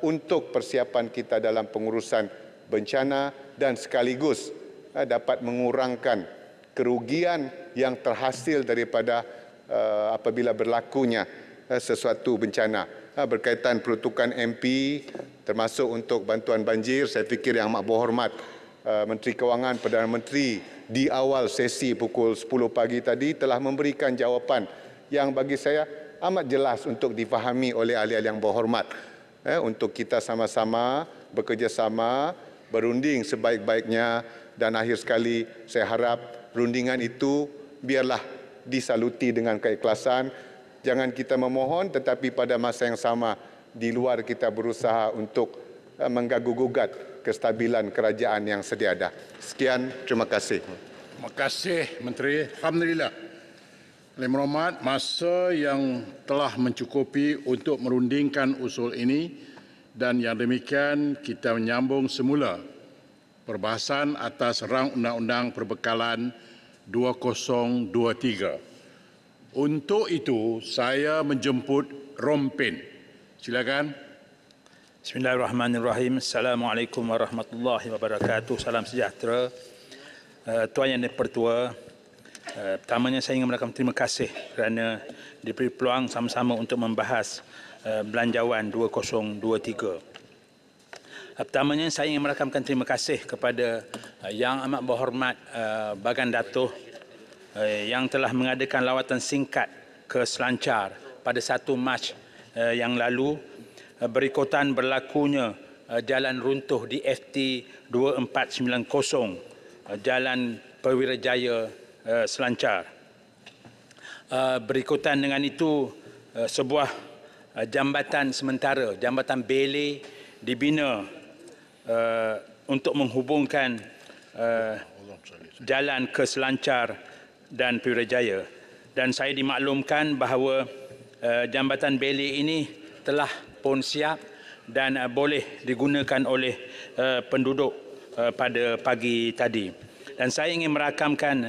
untuk persiapan kita dalam pengurusan bencana dan sekaligus dapat mengurangkan kerugian yang terhasil daripada apabila berlakunya sesuatu bencana. Berkaitan peruntukan MP termasuk untuk bantuan banjir, saya fikir Yang Amat Berhormat Menteri Kewangan Perdana Menteri di awal sesi pukul 10 pagi tadi telah memberikan jawapan yang bagi saya amat jelas untuk difahami oleh ahli-ahli yang berhormat. Untuk kita sama-sama bekerjasama, berunding sebaik-baiknya dan akhir sekali saya harap rundingan itu biarlah disaluti dengan keikhlasan. Jangan kita memohon tetapi pada masa yang sama di luar kita berusaha untuk menggaguh-gugat kestabilan kerajaan yang sedia ada. Sekian, terima kasih. Terima kasih Menteri. Alhamdulillah. Yang berhormat, masa yang telah mencukupi untuk merundingkan usul ini dan yang demikian kita menyambung semula perbahasan atas rang undang-undang perbekalan 2023. Untuk itu saya menjemput Rompin. Silakan. Bismillahirrahmanirrahim. Assalamualaikum warahmatullahi wabarakatuh. Salam sejahtera. Tuan Yang Dipertua, pertamanya saya ingin mengucapkan terima kasih kerana diberi peluang sama-sama untuk membahas Belanjawan 2023. Pertamanya saya ingin mengucapkan terima kasih kepada Yang Amat Berhormat Bagan Datuk yang telah mengadakan lawatan singkat ke Selancar pada 1 Mac yang lalu berikutan berlakunya jalan runtuh di FT 2490 Jalan Perwira Jaya Selancar. Berikutan dengan itu sebuah jambatan sementara, jambatan Bele dibina untuk menghubungkan jalan ke Selancar dan Perwira Jaya. Dan saya dimaklumkan bahawa jambatan Bele ini telah pun siap dan boleh digunakan oleh penduduk pada pagi tadi. Dan saya ingin merakamkan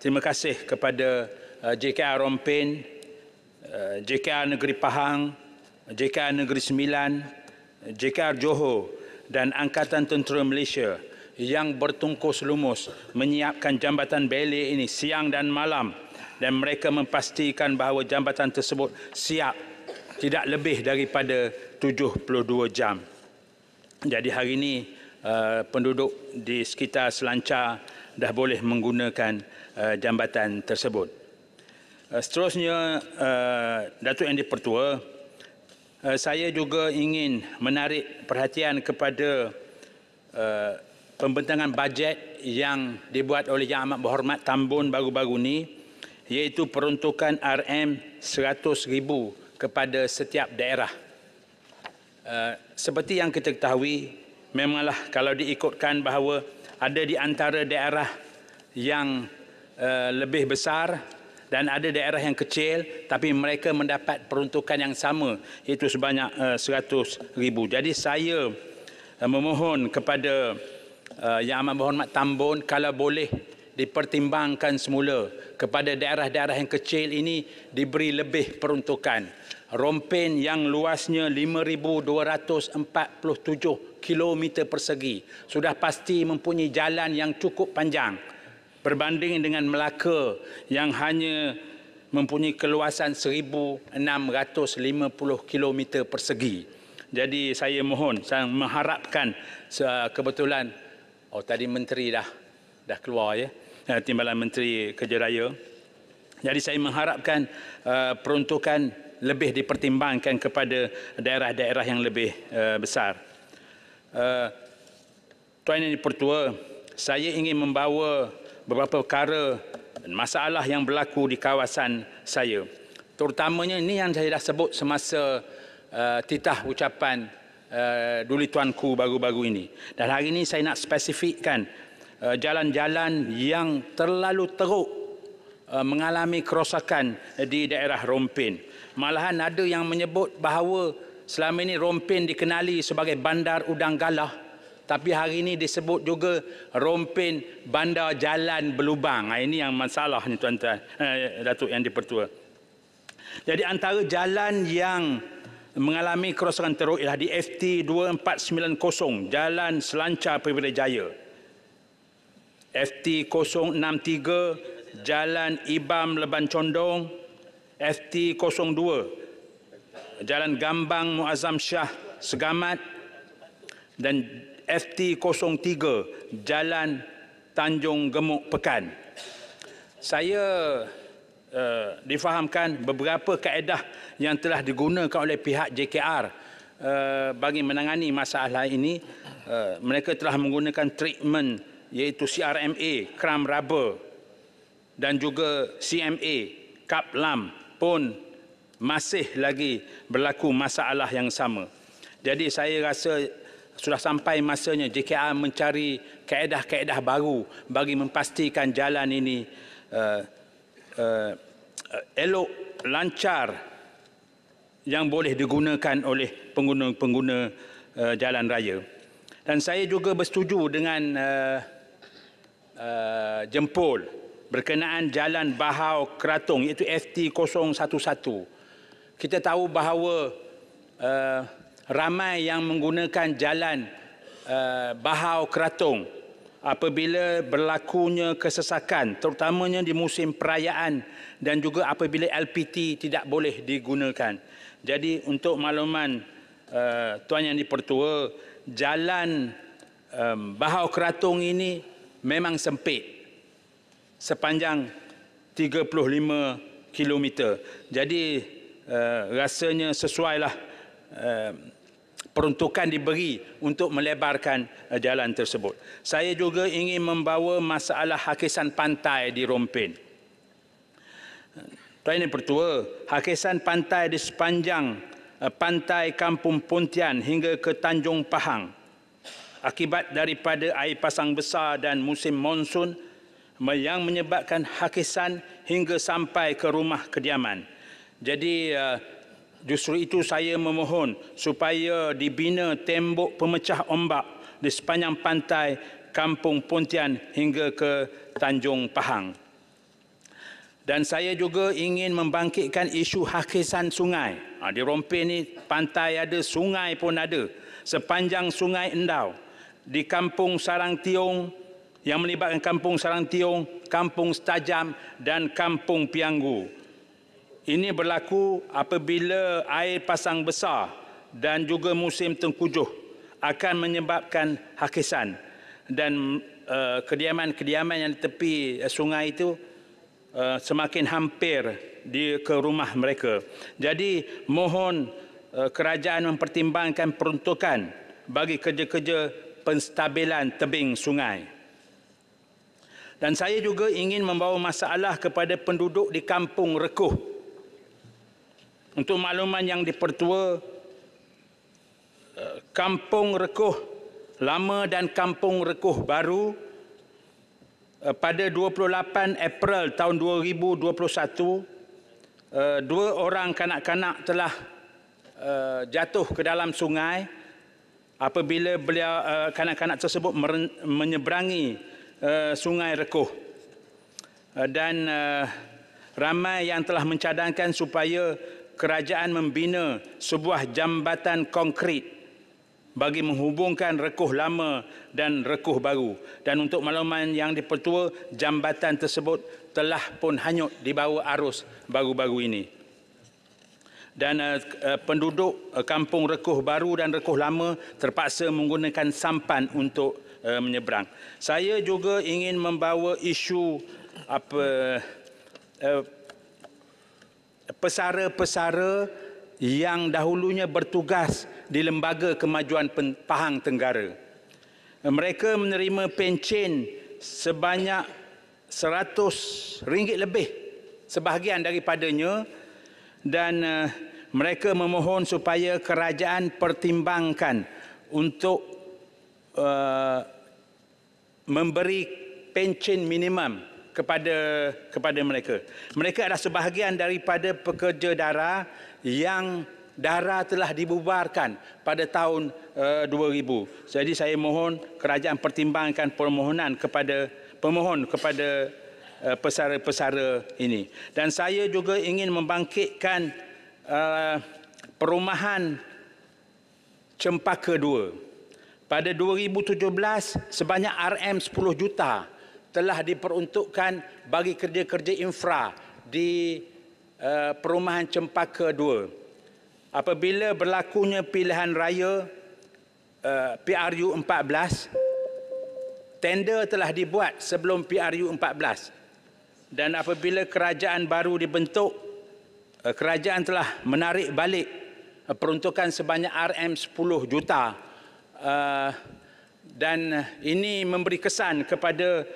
terima kasih kepada JKR Rompin, JKR Negeri Pahang, JKR Negeri Sembilan, JKR Johor dan Angkatan Tentera Malaysia yang bertungkus lumus menyiapkan jambatan Bele ini siang dan malam, dan mereka memastikan bahawa jambatan tersebut siap tidak lebih daripada 72 jam. Jadi hari ini penduduk di sekitar Selancar dah boleh menggunakan jambatan tersebut. Seterusnya, Datuk Yang Dipertua, saya juga ingin menarik perhatian kepada pembentangan bajet yang dibuat oleh Yang Amat Berhormat Tambun baru-baru ini, iaitu peruntukan RM100,000 kepada setiap daerah. Seperti yang kita ketahui, memanglah kalau diikutkan bahawa ada di antara daerah yang lebih besar dan ada daerah yang kecil, tapi mereka mendapat peruntukan yang sama, iaitu sebanyak 100,000. Jadi saya memohon kepada Yang Amat Berhormat Tambun, kalau boleh dipertimbangkan semula kepada daerah-daerah yang kecil ini diberi lebih peruntukan. Rompin yang luasnya 5,247 km persegi sudah pasti mempunyai jalan yang cukup panjang berbanding dengan Melaka yang hanya mempunyai keluasan 1,650 km persegi. Jadi saya mohon, saya mengharapkan kebetulan tadi menteri dah keluar ya, Timbalan Menteri Kerja Raya. Jadi saya mengharapkan peruntukan lebih dipertimbangkan kepada daerah-daerah yang lebih besar. Tuan Yang Dipertua, saya ingin membawa beberapa perkara dan masalah yang berlaku di kawasan saya. Terutamanya ini yang saya dah sebut semasa titah ucapan Duli Tuanku baru-baru ini. Dan hari ini saya nak spesifikkan jalan-jalan yang terlalu teruk mengalami kerosakan di daerah Rompin. Malahan ada yang menyebut bahawa selama ini Rompin dikenali sebagai bandar udang galah, tapi hari ini disebut juga Rompin bandar jalan berlubang. Ini yang masalahnya tuan-tuan, Datuk Yang Dipertua. Jadi antara jalan yang mengalami kerosakan teruk ialah di FT 2490 Jalan Selancar Purbalaya, FT 063 Jalan Ibam Leban Condong, FT 02 Jalan Gambang Muazzam Shah Segamat dan FT 03 Jalan Tanjung Gemuk Pekan. Saya difahamkan beberapa kaedah yang telah digunakan oleh pihak JKR bagi menangani masalah ini. Mereka telah menggunakan treatment iaitu CRMA, cram rubber, dan juga CMA, cup lam pun masih lagi berlaku masalah yang sama. Jadi saya rasa sudah sampai masanya JKR mencari kaedah-kaedah baru bagi memastikan jalan ini elok, lancar, yang boleh digunakan oleh pengguna-pengguna jalan raya. Dan saya juga bersetuju dengan Jempol berkenaan jalan Bahau Keratung iaitu FT 011. Kita tahu bahawa ramai yang menggunakan jalan Bahau Keratung apabila berlakunya kesesakan, terutamanya di musim perayaan dan juga apabila LPT tidak boleh digunakan. Jadi untuk makluman Tuan Yang Dipertua, jalan Bahau Keratung ini memang sempit sepanjang 35 km. Jadi rasanya sesuailah peruntukan diberi untuk melebarkan jalan tersebut. Saya juga ingin membawa masalah hakisan pantai di Rompin. Tuan Yang Dipertua, hakisan pantai di sepanjang pantai Kampung Pontian hingga ke Tanjung Pahang akibat daripada air pasang besar dan musim monsun yang menyebabkan hakisan hingga sampai ke rumah kediaman. Jadi justru itu saya memohon supaya dibina tembok pemecah ombak di sepanjang pantai Kampung Pontian hingga ke Tanjung Pahang. Dan saya juga ingin membangkitkan isu hakisan sungai. Di Rompin ni pantai ada, sungai pun ada. Sepanjang Sungai Endau, di Kampung Sarang Tiong yang melibatkan Kampung Sarang Tiong, Kampung Setajam dan Kampung Pianggu. Ini berlaku apabila air pasang besar dan juga musim tengkujuh akan menyebabkan hakisan. Dan kediaman-kediaman yang di tepi sungai itu semakin hampir ke rumah mereka. Jadi mohon kerajaan mempertimbangkan peruntukan bagi kerja-kerja penstabilan tebing sungai. Dan saya juga ingin membawa masalah kepada penduduk di Kampung Rekuh. Untuk makluman Yang Dipertua, Kampung Rekuh Lama dan Kampung Rekuh Baru pada 28 April tahun 2021, dua orang kanak-kanak telah jatuh ke dalam sungai apabila kanak-kanak tersebut menyeberangi Sungai Rekuh. Dan ramai yang telah mencadangkan supaya kerajaan membina sebuah jambatan konkrit bagi menghubungkan Rekuh Lama dan Rekuh Baru. Dan untuk makluman Yang Dipertua, jambatan tersebut telah pun hanyut di bawah arus baru-baru ini. Dan penduduk Kampung Rekuh Baru dan Rekuh Lama terpaksa menggunakan sampan untuk menyeberang. Saya juga ingin membawa isu pesara-pesara yang dahulunya bertugas di Lembaga Kemajuan Pahang Tenggara. Mereka menerima pencen sebanyak RM100 lebih, sebahagian daripadanya, dan mereka memohon supaya kerajaan pertimbangkan untuk memberi pencen minimum kepada mereka. Mereka adalah sebahagian daripada pekerja dara yang dara telah dibubarkan pada tahun 2000. Jadi saya mohon kerajaan pertimbangkan permohonan kepada pemohon kepada pesara-pesara ini. Dan saya juga ingin membangkitkan perumahan Cempaka 2. Pada 2017, sebanyak RM10 juta telah diperuntukkan bagi kerja-kerja infra di perumahan Cempaka 2. Apabila berlakunya pilihan raya PRU 14, tender telah dibuat sebelum PRU 14. Dan apabila kerajaan baru dibentuk, kerajaan telah menarik balik peruntukan sebanyak RM10 juta. Dan ini memberi kesan kepada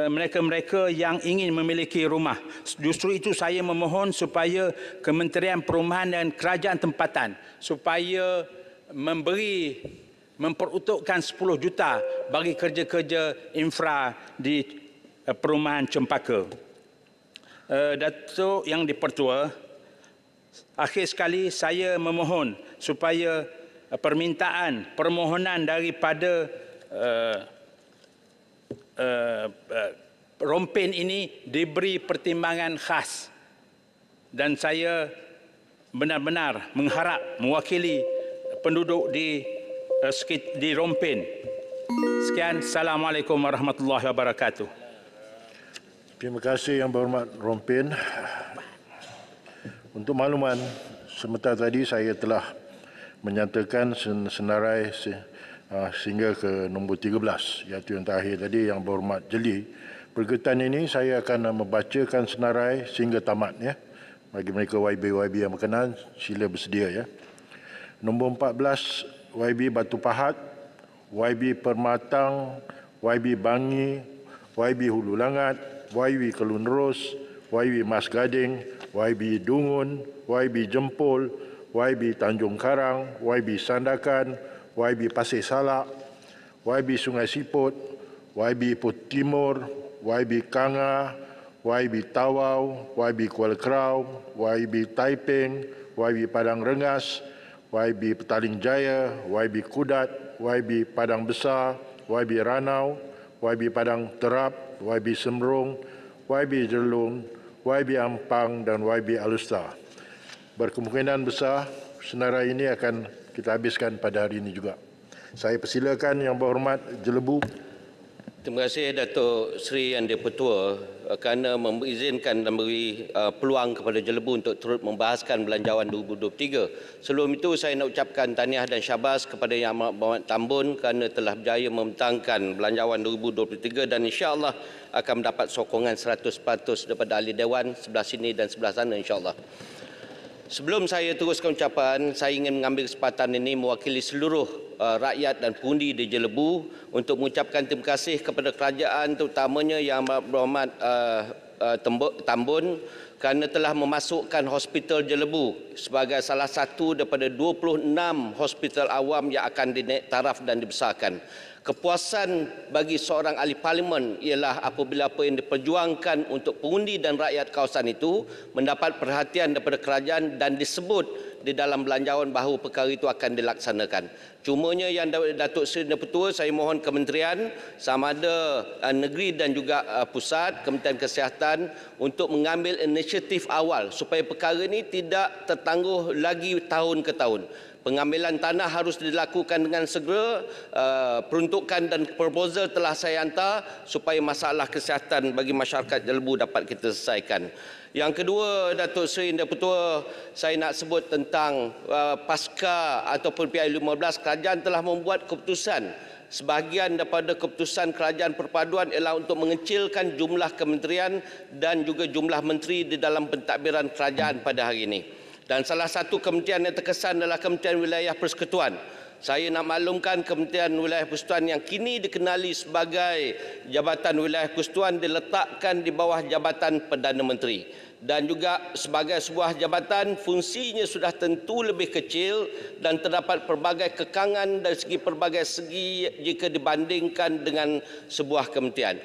mereka-mereka yang ingin memiliki rumah. Justru itu saya memohon supaya Kementerian Perumahan dan Kerajaan Tempatan supaya memperuntukkan 10 juta bagi kerja-kerja infra di perumahan Cempaka. Datuk Yang di-Pertua, akhir sekali saya memohon supaya permohonan daripada Rompin ini diberi pertimbangan khas, dan saya benar-benar mengharap mewakili penduduk di Rompin. Sekian, Assalamualaikum warahmatullahi wabarakatuh. Terima kasih Yang Berhormat Rompin. Untuk makluman, sebentar tadi saya telah menyatakan senarai sehingga ke nombor 13, iaitu yang terakhir tadi Yang Berhormat Jeli. Berkaitan ini saya akan membacakan senarai sehingga tamat ya. Bagi mereka YB yang berkenan, sila bersedia ya. Nombor 14, YB Batu Pahat, YB Permatang, YB Bangi, YB Hulu Langat, YB Kelun Ros, YB Mas Gading, YB Dungun, YB Jempol, YB Tanjung Karang, YB Sandakan, YB Pasir Salak, YB Sungai Siput, YB Put Timur, YB Kanga, YB Tawau, YB Kuala Kerau, YB Taiping, YB Padang Rengas, YB Petaling Jaya, YB Kudat, YB Padang Besar, YB Ranau, YB Padang Terap, YB Semrong, YB Jelung, YB Ampang dan YB Alustar. Berkemungkinan besar senarai ini akan kita habiskan pada hari ini juga. Saya persilakan Yang Berhormat Jelebu. Terima kasih Datuk Seri Yang di-Pertua kerana mengizinkan dan beri peluang kepada Jelebu untuk turut membahaskan Belanjawan 2023. Sebelum itu saya nak ucapkan tahniah dan syabas kepada Yang Berhormat Tambun kerana telah berjaya membentangkan Belanjawan 2023 dan insya-Allah akan mendapat sokongan 100% daripada ahli dewan sebelah sini dan sebelah sana insya-Allah. Sebelum saya teruskan ucapan, saya ingin mengambil kesempatan ini mewakili seluruh rakyat dan pengundi di Jelebu untuk mengucapkan terima kasih kepada kerajaan, terutamanya Yang Berhormat Tambun kerana telah memasukkan Hospital Jelebu sebagai salah satu daripada 26 hospital awam yang akan dinaik taraf dan dibesarkan. Kepuasan bagi seorang ahli parlimen ialah apabila apa yang diperjuangkan untuk pengundi dan rakyat kawasan itu mendapat perhatian daripada kerajaan dan disebut di dalam belanjawan bahawa perkara itu akan dilaksanakan. Cumanya yang Datuk Seri Yang saya mohon kementerian sama ada negeri dan juga pusat, Kementerian Kesihatan untuk mengambil inisiatif awal supaya perkara ini tidak tertangguh lagi tahun ke tahun. Pengambilan tanah harus dilakukan dengan segera, peruntukan dan proposal telah saya hantar supaya masalah kesihatan bagi masyarakat Jelebu dapat kita selesaikan. Yang kedua, Datuk Seri Yang di-Pertua, saya nak sebut tentang pasca ataupun PRU15, kerajaan telah membuat keputusan. Sebahagian daripada keputusan kerajaan perpaduan ialah untuk mengecilkan jumlah kementerian dan juga jumlah menteri di dalam pentadbiran kerajaan pada hari ini. Dan salah satu kementerian yang terkesan adalah Kementerian Wilayah Persekutuan. Saya nak maklumkan Kementerian Wilayah Persekutuan yang kini dikenali sebagai Jabatan Wilayah Persekutuan diletakkan di bawah Jabatan Perdana Menteri. Dan juga sebagai sebuah jabatan, fungsinya sudah tentu lebih kecil dan terdapat pelbagai kekangan dari pelbagai segi jika dibandingkan dengan sebuah kementerian.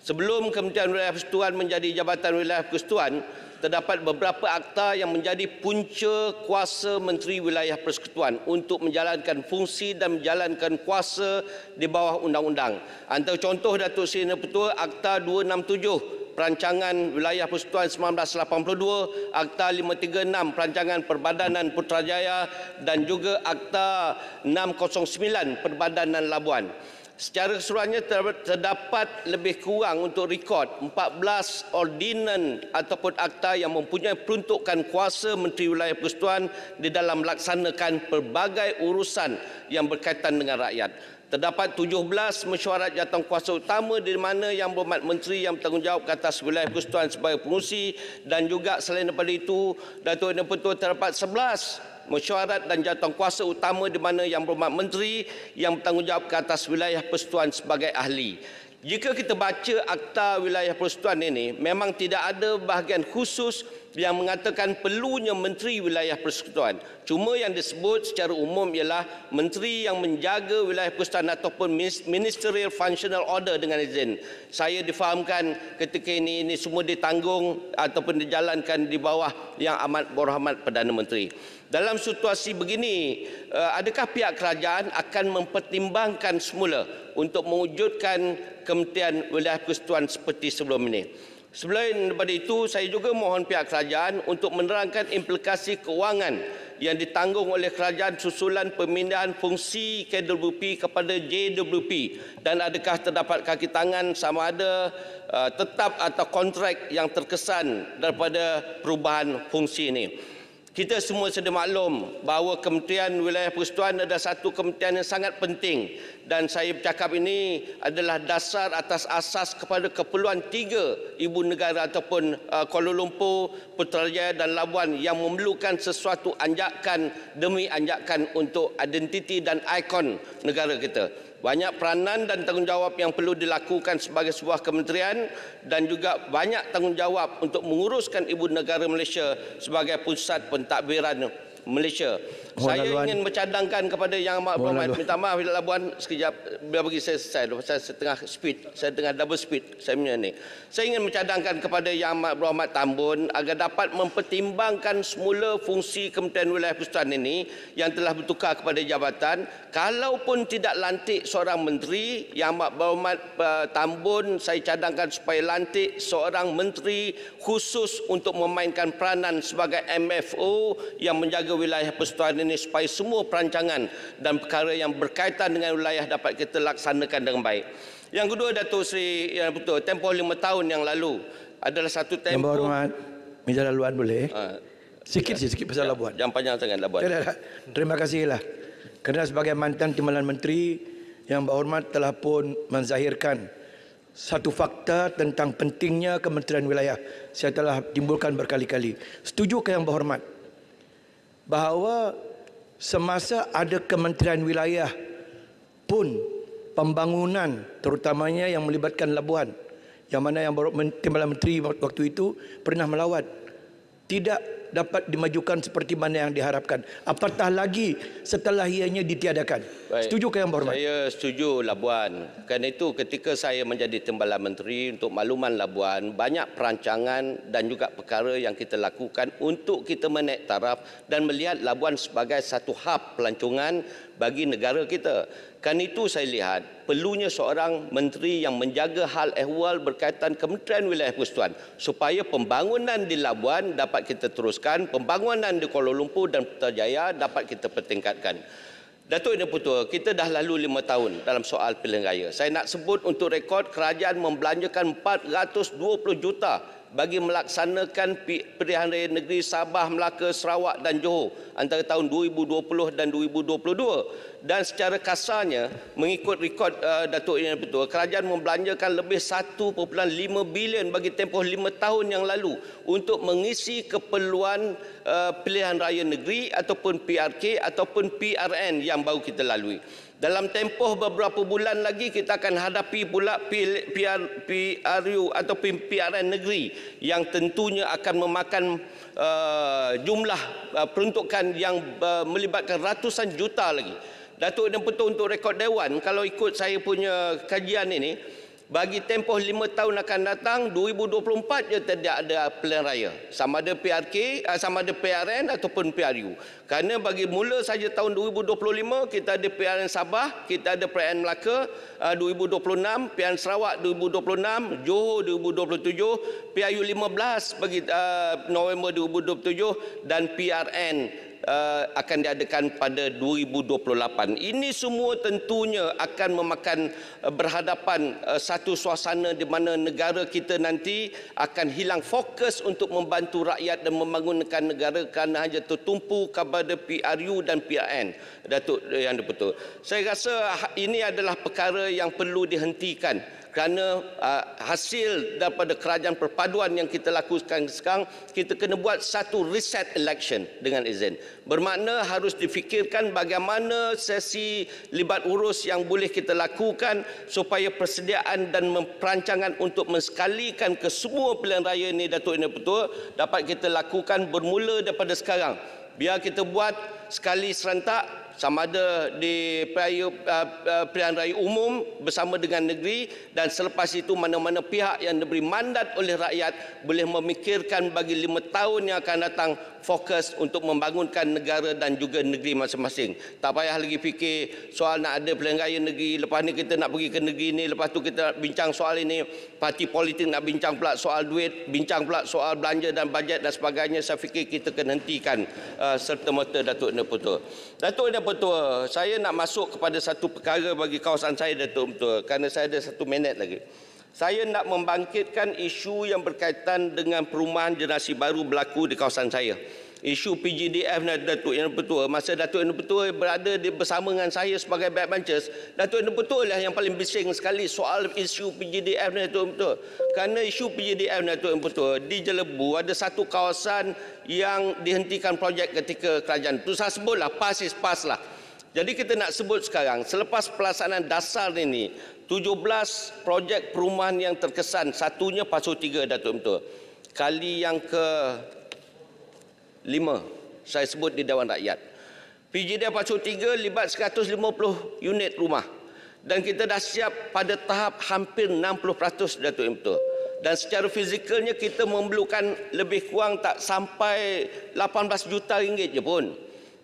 Sebelum Kementerian Wilayah Persekutuan menjadi Jabatan Wilayah Persekutuan, terdapat beberapa akta yang menjadi punca kuasa Menteri Wilayah Persekutuan untuk menjalankan fungsi dan menjalankan kuasa di bawah undang-undang. Antara contoh Datuk Seri Yang di-Pertua, Akta 267 Perancangan Wilayah Persekutuan 1982, Akta 536 Perancangan Perbadanan Putrajaya dan juga Akta 609 Perbadanan Labuan. Secara keseluruhannya terdapat lebih kurang untuk rekod 14 ordinan ataupun akta yang mempunyai peruntukan kuasa Menteri Wilayah Persekutuan di dalam melaksanakan pelbagai urusan yang berkaitan dengan rakyat. Terdapat 17 mesyuarat jawatankuasa utama di mana Yang Berhormat Menteri yang bertanggungjawab ke atas Wilayah Persekutuan sebagai pengurusi, dan juga selain daripada itu, Datuk Yang Dipertua, terdapat 11 mesyuarat dan jawatankuasa utama di mana Yang Berhormat Menteri yang bertanggungjawab ke atas Wilayah Persekutuan sebagai ahli. Jika kita baca Akta Wilayah Persekutuan ini, memang tidak ada bahagian khusus yang mengatakan perlunya Menteri Wilayah Persekutuan. Cuma yang disebut secara umum ialah Menteri yang menjaga Wilayah Persekutuan ataupun Ministerial Functional Order dengan izin. Saya difahamkan ketika ini semua ditanggung ataupun dijalankan di bawah Yang Amat Berhormat Perdana Menteri. Dalam situasi begini, adakah pihak kerajaan akan mempertimbangkan semula untuk mewujudkan Kementerian Wilayah Persekutuan seperti sebelum ini? Selain daripada itu, saya juga mohon pihak kerajaan untuk menerangkan implikasi kewangan yang ditanggung oleh kerajaan susulan pemindahan fungsi KWP kepada JWP, dan adakah terdapat kaki tangan sama ada tetap atau kontrak yang terkesan daripada perubahan fungsi ini. Kita semua sedia maklum bahawa Kementerian Wilayah Persekutuan adalah satu kementerian yang sangat penting, dan saya bercakap ini adalah dasar atas asas kepada keperluan 3 ibu negara ataupun Kuala Lumpur, Putrajaya dan Labuan yang memerlukan sesuatu anjakan demi anjakan untuk identiti dan ikon negara kita. Banyak peranan dan tanggungjawab yang perlu dilakukan sebagai sebuah kementerian, dan juga banyak tanggungjawab untuk menguruskan ibu negara Malaysia sebagai pusat pentadbiran Malaysia. Saya ingin bercadangkan kepada Yang Amat Berhormat, minta maaf Labuan sekejap, biar bagi saya selesai, saya setengah speed, saya tengah double speed saya punya ni. Saya ingin bercadangkan kepada Yang Amat Berhormat Tambun agar dapat mempertimbangkan semula fungsi Kementerian Wilayah Persekutuan ini yang telah bertukar kepada jabatan. Kalaupun tidak lantik seorang menteri, Yang Amat Berhormat Tambun saya cadangkan supaya lantik seorang menteri khusus untuk memainkan peranan sebagai MFO yang menjaga wilayah persekutuan ini supaya semua perancangan dan perkara yang berkaitan dengan wilayah dapat kita laksanakan dengan baik. Yang kedua, Datuk Seri Yang Betul, tempoh 5 tahun yang lalu adalah satu tempoh. Yang Berhormat, minta laluan boleh? Sikit pasal Labuan. Jangan panjang sangat Labuan. Terima kasihlah. Kerana sebagai mantan Timbalan Menteri, Yang Berhormat telah pun menzahirkan satu fakta tentang pentingnya Kementerian Wilayah. Saya telah timbulkan berkali-kali. Setujukah Yang Berhormat bahawa semasa ada Kementerian Wilayah pun pembangunan terutamanya yang melibatkan Labuan, yang mana Yang Timbalan Menteri waktu itu pernah melawat, tidak dapat dimajukan seperti mana yang diharapkan, apatah lagi setelah ianya ditiadakan. Baik. Setujukah Yang Berhormat? Saya setuju Labuan. Kerana itu ketika saya menjadi Timbalan Menteri, untuk makluman Labuan, banyak perancangan dan juga perkara yang kita lakukan untuk kita menaik taraf dan melihat Labuan sebagai satu hub pelancongan bagi negara kita. Kan itu saya lihat perlunya seorang menteri yang menjaga hal ehwal berkaitan Kementerian Wilayah Persekutuan supaya pembangunan di Labuan dapat kita teruskan, pembangunan di Kuala Lumpur dan Putrajaya dapat kita pertingkatkan. Datuk Yang Dipertua, kita dah lalu 5 tahun dalam soal pilihan raya. Saya nak sebut untuk rekod, kerajaan membelanjakan 420 juta bagi melaksanakan pilihan raya negeri Sabah, Melaka, Sarawak dan Johor antara tahun 2020 dan 2022. Dan secara kasarnya, mengikut rekod Datuk Yang Dipertua, kerajaan membelanjakan lebih 1.5 bilion bagi tempoh 5 tahun yang lalu untuk mengisi keperluan pilihan raya negeri ataupun PRK ataupun PRN yang baru kita lalui. Dalam tempoh beberapa bulan lagi kita akan hadapi pula PRU ataupun PRN negeri yang tentunya akan memakan jumlah peruntukan yang melibatkan ratusan juta lagi. Datuk Yang Dipertua, untuk rekod Dewan, kalau ikut saya punya kajian ini, Bagi tempoh 5 tahun akan datang, 2024 je tidak ada pilihan raya. Sama ada PRK, sama ada PRN ataupun PRU. Kerana bagi mula saja tahun 2025, kita ada PRN Sabah, kita ada PRN Melaka 2026, PRN Sarawak 2026, Johor 2027, PRU 15 bagi November 2027 dan PRN akan diadakan pada 2028. Ini semua tentunya akan memakan berhadapan satu suasana di mana negara kita nanti akan hilang fokus untuk membantu rakyat dan membangunkan negara kerana hanya tertumpu kepada PRU dan PRN. Datuk Yang Dipertua, saya rasa ini adalah perkara yang perlu dihentikan. Kerana hasil daripada kerajaan perpaduan yang kita lakukan sekarang, kita kena buat satu reset election dengan izin. Bermakna harus difikirkan bagaimana sesi libat urus yang boleh kita lakukan supaya persediaan dan perancangan untuk mensekalikan ke semua pilihan raya ini, Datuk Yang Dipertua, dapat kita lakukan bermula daripada sekarang. Biar kita buat sekali serentak, sama ada di pilihan raya umum bersama dengan negeri, dan selepas itu mana-mana pihak yang diberi mandat oleh rakyat boleh memikirkan bagi 5 tahun yang akan datang fokus untuk membangunkan negara dan juga negeri masing-masing. Tak payah lagi fikir soal nak ada pilihan raya negeri, lepas ni kita nak pergi ke negeri ni, lepas tu kita nak bincang soal ini, parti politik nak bincang pula soal duit, bincang pula soal belanja dan bajet dan sebagainya. Saya fikir kita kena hentikan serta-merta, Datuk Yang Dipertua. Datuk Yang Dipertua, saya nak masuk kepada satu perkara bagi kawasan saya, Datuk Dipertua, kerana saya ada 1 minit lagi. Saya nak membangkitkan isu yang berkaitan dengan perumahan generasi baru berlaku di kawasan saya. Isu PGDF, Datuk Yang Dipertua, masa Datuk Yang Dipertua berada bersama dengan saya sebagai backbenchers, Datuk Yang Dipertua lah yang paling bising sekali soal isu PGDF, Datuk Dipertua. Kerana isu PGDF, Datuk Yang Dipertua, di Jelebu ada satu kawasan yang dihentikan projek ketika kerajaan. Itu saya sebutlah, PAS is PAS lah. Jadi kita nak sebut sekarang, selepas pelaksanaan dasar ini, 17 projek perumahan yang terkesan, satunya Pasu 3, Datuk Dipertua. Kali yang ke-5 saya sebut di Dewan Rakyat. PGDF Pasu 3 libat 150 unit rumah. Dan kita dah siap pada tahap hampir 60%, Datuk Dipertua. Dan secara fizikalnya kita memerlukan lebih kurang tak sampai 18 juta ringgit je pun.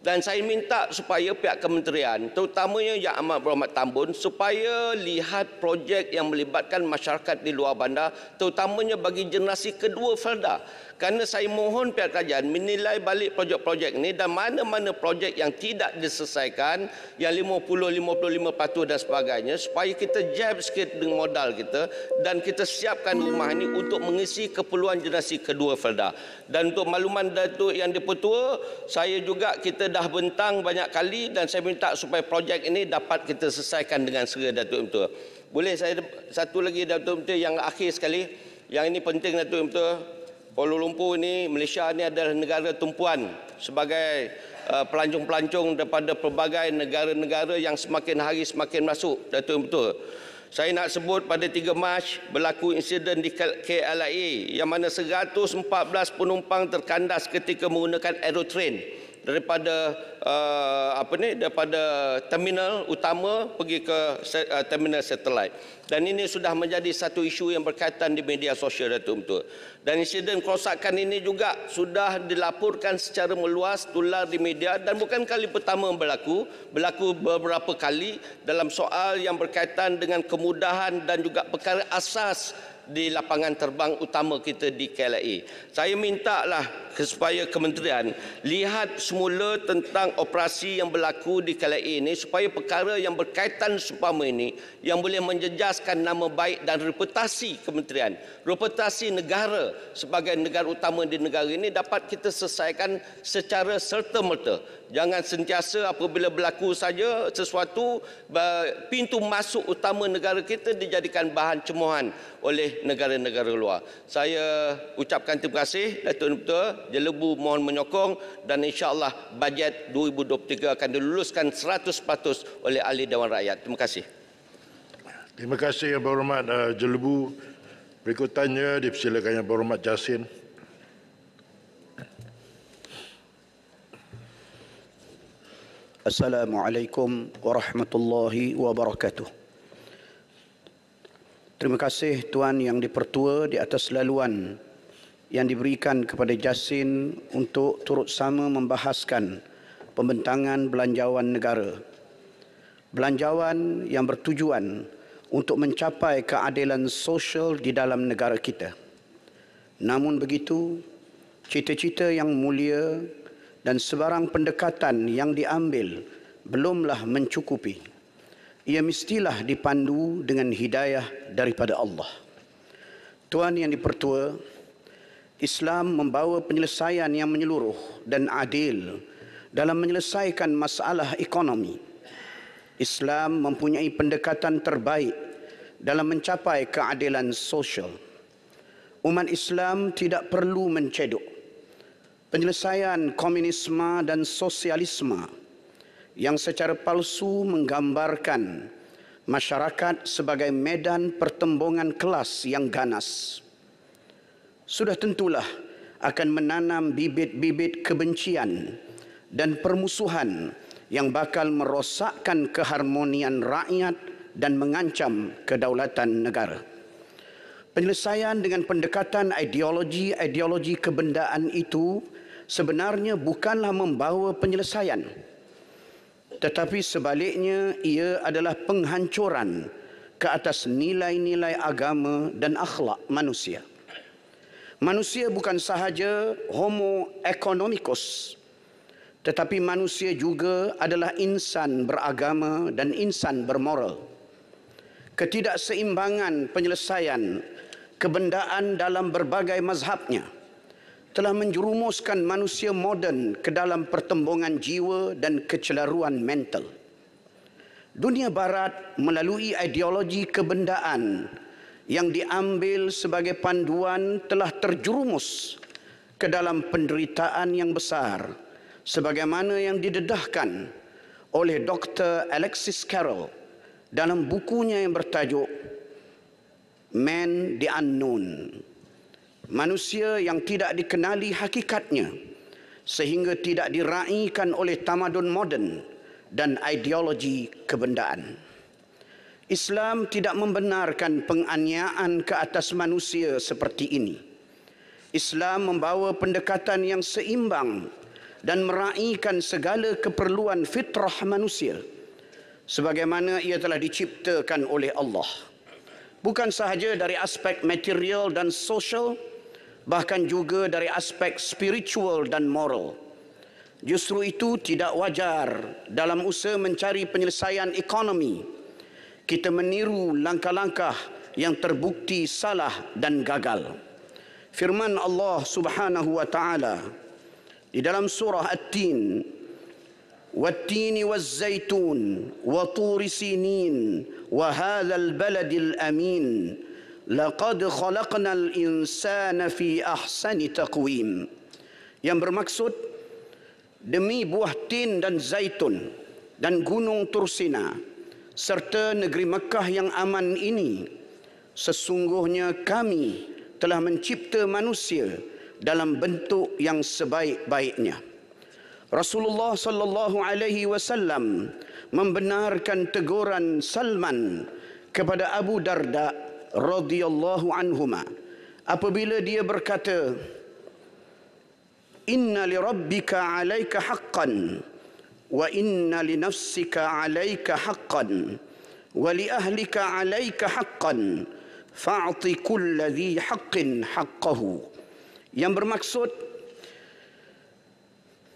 Dan saya minta supaya pihak kementerian, terutamanya Yang Amat Berhormat Tambun, supaya lihat projek yang melibatkan masyarakat di luar bandar, terutamanya bagi generasi kedua Felda. Kerana saya mohon pihak kerajaan menilai balik projek-projek ini, dan mana-mana projek yang tidak diselesaikan, yang 50-55% dan sebagainya, supaya kita jab sikit dengan modal kita dan kita siapkan rumah ini untuk mengisi keperluan generasi kedua Felda. Dan untuk makluman Datuk Yang Dipertua, saya juga kita dah bentang banyak kali dan saya minta supaya projek ini dapat kita selesaikan dengan segera, Datuk Dipertua. Boleh saya satu lagi, Datuk Dipertua, yang akhir sekali, yang ini penting, Datuk Dipertua. Kuala Lumpur ini, Malaysia ini adalah negara tumpuan sebagai pelancong-pelancong daripada pelbagai negara-negara yang semakin hari semakin masuk, Datuk Dipertua. Saya nak sebut pada 3 Mac berlaku insiden di KLIA yang mana 114 penumpang terkandas ketika menggunakan aerotrain daripada daripada terminal utama pergi ke terminal satelit. Dan ini sudah menjadi satu isu yang berkaitan di media sosial, Datuk Dipertua. Dan insiden kerosakan ini juga sudah dilaporkan secara meluas, tular di media, dan bukan kali pertama berlaku beberapa kali dalam soal yang berkaitan dengan kemudahan dan juga perkara asas di lapangan terbang utama kita di KLIA. Saya mintalah supaya kementerian lihat semula tentang operasi yang berlaku di KLIA ini, supaya perkara yang berkaitan seumpama ini yang boleh menjejaskan nama baik dan reputasi kementerian, reputasi negara sebagai negara utama di negara ini dapat kita selesaikan secara serta-merta. Jangan sentiasa apabila berlaku saja sesuatu, pintu masuk utama negara kita dijadikan bahan cemohan oleh negara-negara luar. Saya ucapkan terima kasih, Datuk Dipertua. Jelebu mohon menyokong dan insya-Allah bajet 2023 akan diluluskan 100% oleh ahli Dewan Rakyat. Terima kasih. Terima kasih Yang Berhormat Jelebu. Berikutannya dipersilakan Yang Berhormat Jasin. Assalamualaikum warahmatullahi wabarakatuh. Terima kasih Tuan Yang di-Pertua di atas laluan yang diberikan kepada Jasin untuk turut sama membahaskan pembentangan belanjawan negara. Belanjawan yang bertujuan untuk mencapai keadilan sosial di dalam negara kita. Namun begitu, cita-cita yang mulia dan sebarang pendekatan yang diambil belumlah mencukupi. Ia mestilah dipandu dengan hidayah daripada Allah. Tuan Yang di-Pertua, Islam membawa penyelesaian yang menyeluruh dan adil dalam menyelesaikan masalah ekonomi. Islam mempunyai pendekatan terbaik dalam mencapai keadilan sosial. Umat Islam tidak perlu mencedok penyelesaian komunisme dan sosialisme yang secara palsu menggambarkan masyarakat sebagai medan pertembungan kelas yang ganas. Sudah tentulah akan menanam bibit-bibit kebencian dan permusuhan yang bakal merosakkan keharmonian rakyat dan mengancam kedaulatan negara. Penyelesaian dengan pendekatan ideologi kebendaan itu sebenarnya bukanlah membawa penyelesaian, tetapi sebaliknya ia adalah penghancuran ke atas nilai-nilai agama dan akhlak manusia. Manusia bukan sahaja homo economicus, tetapi manusia juga adalah insan beragama dan insan bermoral. Ketidakseimbangan penyelesaian kebendaan dalam berbagai mazhabnya telah menjerumuskan manusia moden ke dalam pertembungan jiwa dan kecelaruan mental. Dunia Barat melalui ideologi kebendaan yang diambil sebagai panduan telah terjerumus ke dalam penderitaan yang besar sebagaimana yang didedahkan oleh Dr. Alexis Carrel dalam bukunya yang bertajuk Man the Unknown. Manusia yang tidak dikenali hakikatnya sehingga tidak diraikan oleh tamadun moden dan ideologi kebendaan. Islam tidak membenarkan penganiayaan ke atas manusia seperti ini. Islam membawa pendekatan yang seimbang dan meraihkan segala keperluan fitrah manusia sebagaimana ia telah diciptakan oleh Allah. Bukan sahaja dari aspek material dan sosial, bahkan juga dari aspek spiritual dan moral. Justru itu tidak wajar dalam usaha mencari penyelesaian ekonomi kita meniru langkah-langkah yang terbukti salah dan gagal. Firman Allah Subhanahu wa taala di dalam surah At-Tin, "Wat-tini waz-zaitun wa turi sinin wa hadzal baladil amin laqad khalaqnal insana fi ahsani taqwim." Yang bermaksud demi buah tin dan zaitun dan gunung Tursina serta negeri Mekah yang aman ini, sesungguhnya kami telah mencipta manusia dalam bentuk yang sebaik-baiknya. Rasulullah sallallahu alaihi wasallam membenarkan teguran Salman kepada Abu Darda radhiyallahu anhuma apabila dia berkata, "Inna li rabbika 'alaika haqqan wa inna li nafsika 'alaika haqqan wa li ahlika 'alaika haqqan fa'ti kulli dhi haqqin haqqahu." Yang bermaksud,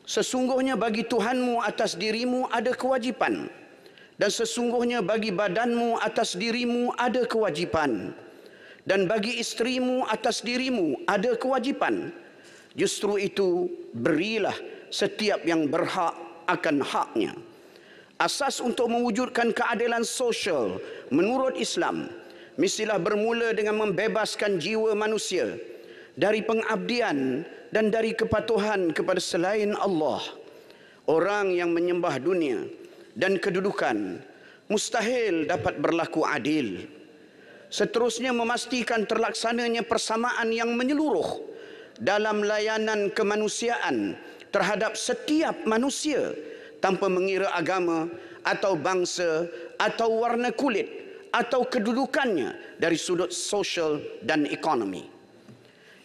sesungguhnya bagi Tuhanmu atas dirimu ada kewajipan, dan sesungguhnya bagi badanmu atas dirimu ada kewajipan, dan bagi isterimu atas dirimu ada kewajipan. Justru itu berilah setiap yang berhak akan haknya. Asas untuk mewujudkan keadilan sosial menurut Islam mestilah bermula dengan membebaskan jiwa manusia dari pengabdian dan dari kepatuhan kepada selain Allah. Orang yang menyembah dunia dan kedudukan mustahil dapat berlaku adil. Seterusnya memastikan terlaksananya persamaan yang menyeluruh dalam layanan kemanusiaan terhadap setiap manusia tanpa mengira agama atau bangsa atau warna kulit atau kedudukannya dari sudut sosial dan ekonomi.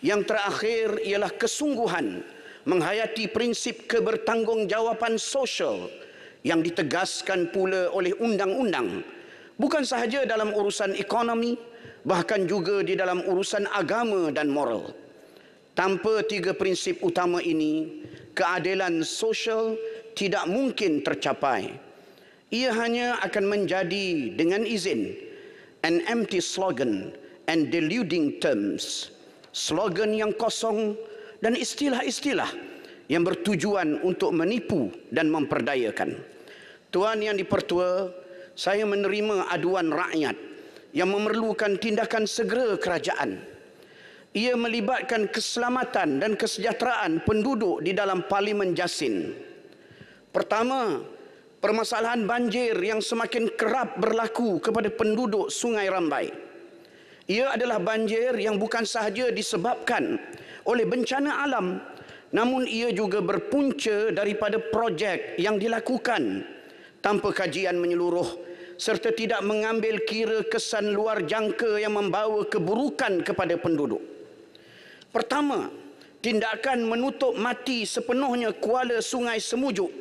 Yang terakhir ialah kesungguhan menghayati prinsip kebertanggungjawatan sosial yang ditegaskan pula oleh undang-undang, bukan sahaja dalam urusan ekonomi, bahkan juga di dalam urusan agama dan moral. Tanpa tiga prinsip utama ini, keadilan sosial tidak mungkin tercapai. Ia hanya akan menjadi, dengan izin, an empty slogan and deluding terms. Slogan yang kosong dan istilah-istilah yang bertujuan untuk menipu dan memperdayakan. Tuan Yang di-Pertua, saya menerima aduan rakyat yang memerlukan tindakan segera kerajaan. Ia melibatkan keselamatan dan kesejahteraan penduduk di dalam Parlimen Jasin. Pertama, permasalahan banjir yang semakin kerap berlaku kepada penduduk Sungai Rambai. Ia adalah banjir yang bukan sahaja disebabkan oleh bencana alam, namun ia juga berpunca daripada projek yang dilakukan tanpa kajian menyeluruh serta tidak mengambil kira kesan luar jangka yang membawa keburukan kepada penduduk. Pertama, tindakan menutup mati sepenuhnya kuala Sungai Semujuk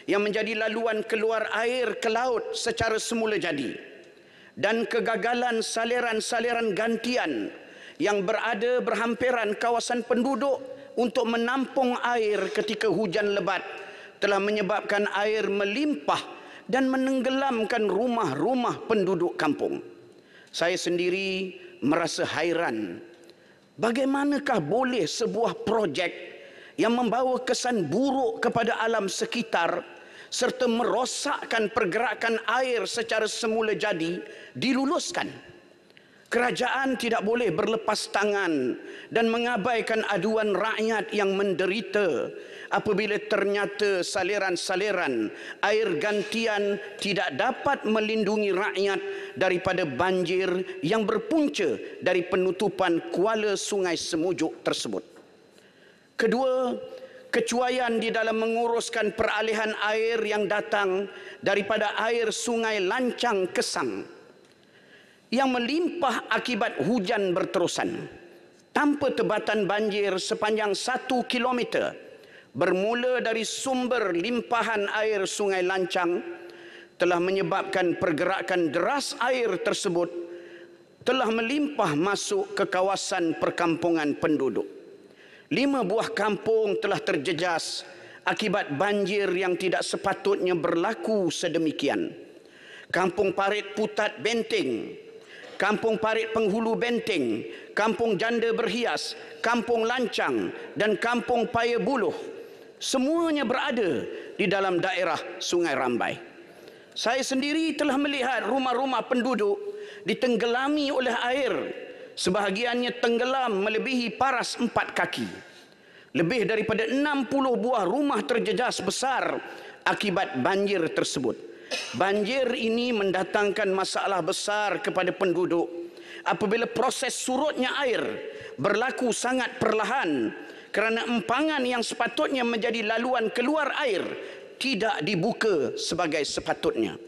yang menjadi laluan keluar air ke laut secara semula jadi, dan kegagalan saliran-saliran gantian yang berada berhampiran kawasan penduduk untuk menampung air ketika hujan lebat telah menyebabkan air melimpah dan menenggelamkan rumah-rumah penduduk kampung. Saya sendiri merasa hairan, bagaimanakah boleh sebuah projek yang membawa kesan buruk kepada alam sekitar serta merosakkan pergerakan air secara semula jadi diluluskan. Kerajaan tidak boleh berlepas tangan dan mengabaikan aduan rakyat yang menderita apabila ternyata saliran-saliran air gantian tidak dapat melindungi rakyat daripada banjir yang berpunca dari penutupan kuala Sungai Semujuk tersebut. Kedua, kecuaian di dalam menguruskan peralihan air yang datang daripada air Sungai Lancang Kesang yang melimpah akibat hujan berterusan tanpa tebatan banjir sepanjang 1 kilometer bermula dari sumber limpahan air Sungai Lancang telah menyebabkan pergerakan deras air tersebut telah melimpah masuk ke kawasan perkampungan penduduk. 5 buah kampung telah terjejas akibat banjir yang tidak sepatutnya berlaku sedemikian. Kampung Parit Putat Benteng, Kampung Parit Penghulu Benteng, Kampung Janda Berhias, Kampung Lancang dan Kampung Paya Buluh, semuanya berada di dalam daerah Sungai Rambai. Saya sendiri telah melihat rumah-rumah penduduk ditenggelami oleh air, sebahagiannya tenggelam melebihi paras 4 kaki. Lebih daripada 60 buah rumah terjejas besar akibat banjir tersebut. Banjir ini mendatangkan masalah besar kepada penduduk apabila proses surutnya air berlaku sangat perlahan kerana empangan yang sepatutnya menjadi laluan keluar air tidak dibuka sebagai sepatutnya.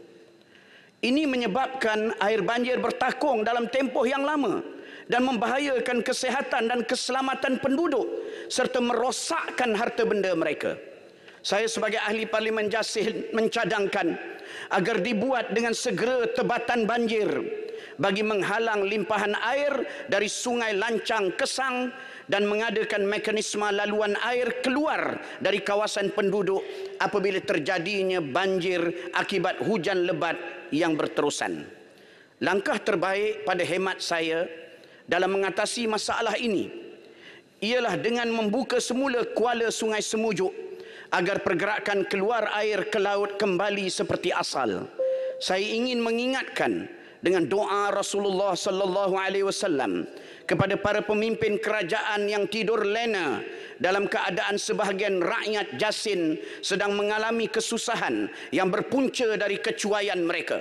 Ini menyebabkan air banjir bertakung dalam tempoh yang lama dan membahayakan kesihatan dan keselamatan penduduk serta merosakkan harta benda mereka. Saya sebagai ahli Parlimen Jasin mencadangkan agar dibuat dengan segera tebatan banjir bagi menghalang limpahan air dari Sungai Lancang Kesang dan mengadakan mekanisme laluan air keluar dari kawasan penduduk apabila terjadinya banjir akibat hujan lebat yang berterusan. Langkah terbaik pada hemat saya dalam mengatasi masalah ini ialah dengan membuka semula kuala Sungai Semujuk agar pergerakan keluar air ke laut kembali seperti asal. Saya ingin mengingatkan dengan doa Rasulullah sallallahu alaihi wasallam kepada para pemimpin kerajaan yang tidur lena dalam keadaan sebahagian rakyat Jasin sedang mengalami kesusahan yang berpunca dari kecuaian mereka.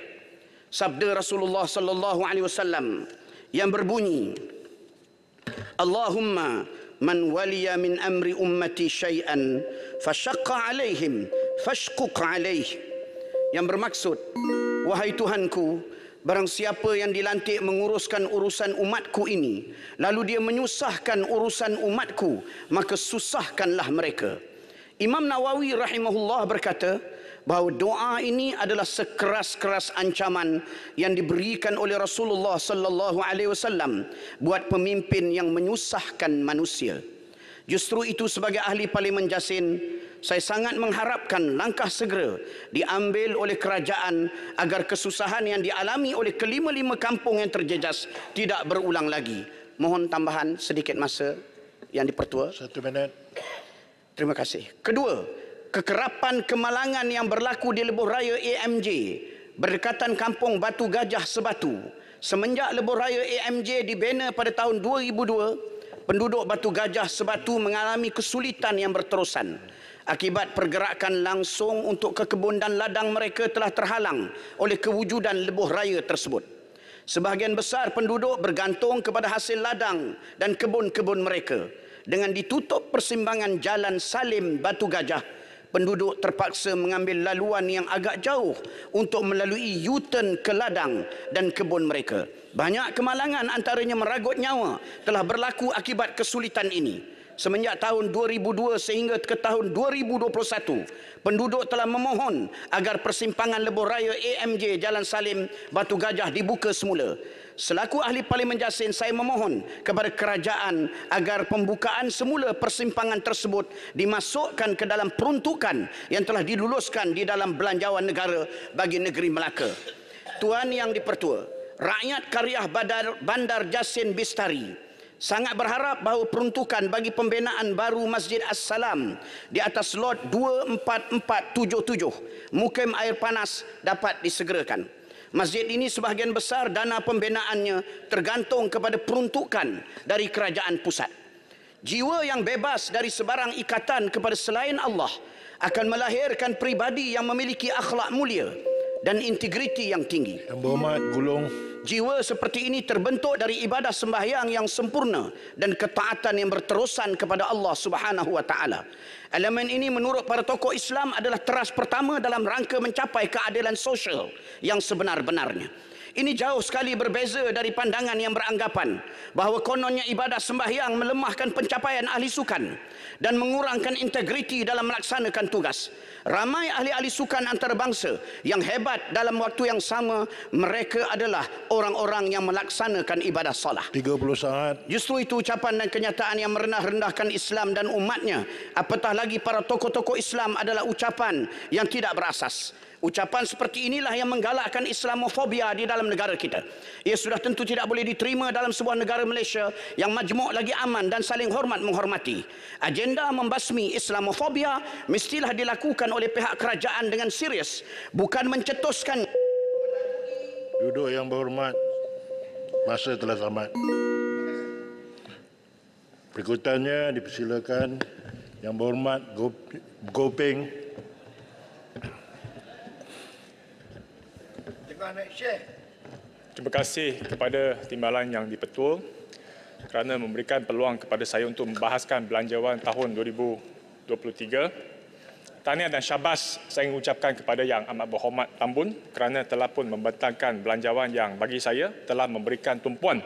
Sabda Rasulullah sallallahu alaihi wasallam yang berbunyi, Allahumma man waliya min amri ummati syai'an fashaqqa alaihim fashquq alaih, yang bermaksud, wahai Tuhanku, Barang siapa yang dilantik menguruskan urusan umatku ini, lalu dia menyusahkan urusan umatku, maka susahkanlah mereka. Imam Nawawi rahimahullah berkata bahawa doa ini adalah sekeras-keras ancaman yang diberikan oleh Rasulullah sallallahu alaihi wasallam buat pemimpin yang menyusahkan manusia. Justru itu, sebagai ahli Parlimen Jasin, saya sangat mengharapkan langkah segera diambil oleh kerajaan agar kesusahan yang dialami oleh kelima-lima kampung yang terjejas tidak berulang lagi. Mohon tambahan sedikit masa yang dipertua. 1 minit. Terima kasih. Kedua, kekerapan kemalangan yang berlaku di lebuh raya AMJ berdekatan kampung Batu Gajah Sebatu. Semenjak lebuh raya AMJ dibina pada tahun 2002, penduduk Batu Gajah Sebatu mengalami kesulitan yang berterusan. Akibat pergerakan langsung untuk ke kebun dan ladang mereka telah terhalang oleh kewujudan lebuh raya tersebut. Sebahagian besar penduduk bergantung kepada hasil ladang dan kebun-kebun mereka. Dengan ditutup persimpangan Jalan Salim Batu Gajah, penduduk terpaksa mengambil laluan yang agak jauh untuk melalui U-turn ke ladang dan kebun mereka. Banyak kemalangan, antaranya meragut nyawa, telah berlaku akibat kesulitan ini. Semenjak tahun 2002 sehingga ke tahun 2021, penduduk telah memohon agar persimpangan lebuh raya AMJ Jalan Salim Batu Gajah dibuka semula. Selaku ahli Parlimen Jasin, saya memohon kepada kerajaan agar pembukaan semula persimpangan tersebut dimasukkan ke dalam peruntukan yang telah diluluskan di dalam belanjawan negara bagi negeri Melaka. Tuan Yang Dipertua, rakyat Karyah Bandar Jasin Bistari sangat berharap bahawa peruntukan bagi pembinaan baru Masjid As-Salam di atas lot 24477 Mukim Air Panas dapat disegerakan. Masjid ini sebahagian besar dana pembinaannya tergantung kepada peruntukan dari kerajaan pusat. Jiwa yang bebas dari sebarang ikatan kepada selain Allah akan melahirkan pribadi yang memiliki akhlak mulia dan integriti yang tinggi. Yang Berhormat Gulung. Jiwa seperti ini terbentuk dari ibadah sembahyang yang sempurna dan ketaatan yang berterusan kepada Allah Subhanahu wa taala. Elemen ini menurut para tokoh Islam adalah teras pertama dalam rangka mencapai keadilan sosial yang sebenar-benarnya. Ini jauh sekali berbeza dari pandangan yang beranggapan bahawa kononnya ibadah sembahyang melemahkan pencapaian ahli sukan dan mengurangkan integriti dalam melaksanakan tugas. Ramai ahli-ahli sukan antarabangsa yang hebat dalam waktu yang sama, mereka adalah orang-orang yang melaksanakan ibadah solah. 30 saat. Justru itu ucapan dan kenyataan yang merendah-rendahkan Islam dan umatnya, apatah lagi para tokoh-tokoh Islam, adalah ucapan yang tidak berasas. Ucapan seperti inilah yang menggalakkan Islamofobia di dalam negara kita. Ia sudah tentu tidak boleh diterima dalam sebuah negara Malaysia yang majmuk lagi aman dan saling hormat menghormati. Agenda membasmi Islamofobia mestilah dilakukan oleh pihak kerajaan dengan serius, bukan mencetuskan. Duduk yang berhormat. Masa telah tamat. Berikutannya dipersilakan Yang Berhormat Gopeng. Terima kasih kepada Timbalan Yang Dipertua kerana memberikan peluang kepada saya untuk membahaskan belanjawan tahun 2023. Tahniah dan syabas saya ingin ucapkan kepada Yang Amat Berhormat Tambun kerana telah pun membentangkan belanjawan yang bagi saya telah memberikan tumpuan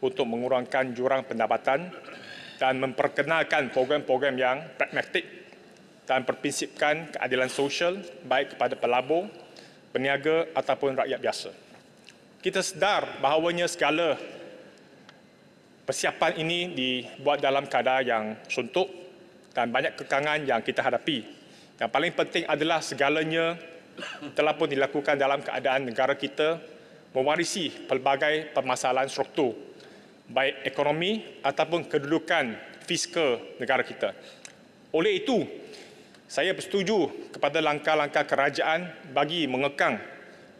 untuk mengurangkan jurang pendapatan dan memperkenalkan program-program yang pragmatik dan berprinsipkan keadilan sosial baik kepada pelabur, peniaga ataupun rakyat biasa. Kita sedar bahawanya segala persiapan ini dibuat dalam keadaan yang suntuk dan banyak kekangan yang kita hadapi. Yang paling penting adalah segalanya telah pun dilakukan dalam keadaan negara kita mewarisi pelbagai permasalahan struktur, baik ekonomi ataupun kedudukan fiskal negara kita. Oleh itu, saya bersetuju kepada langkah-langkah kerajaan bagi mengekang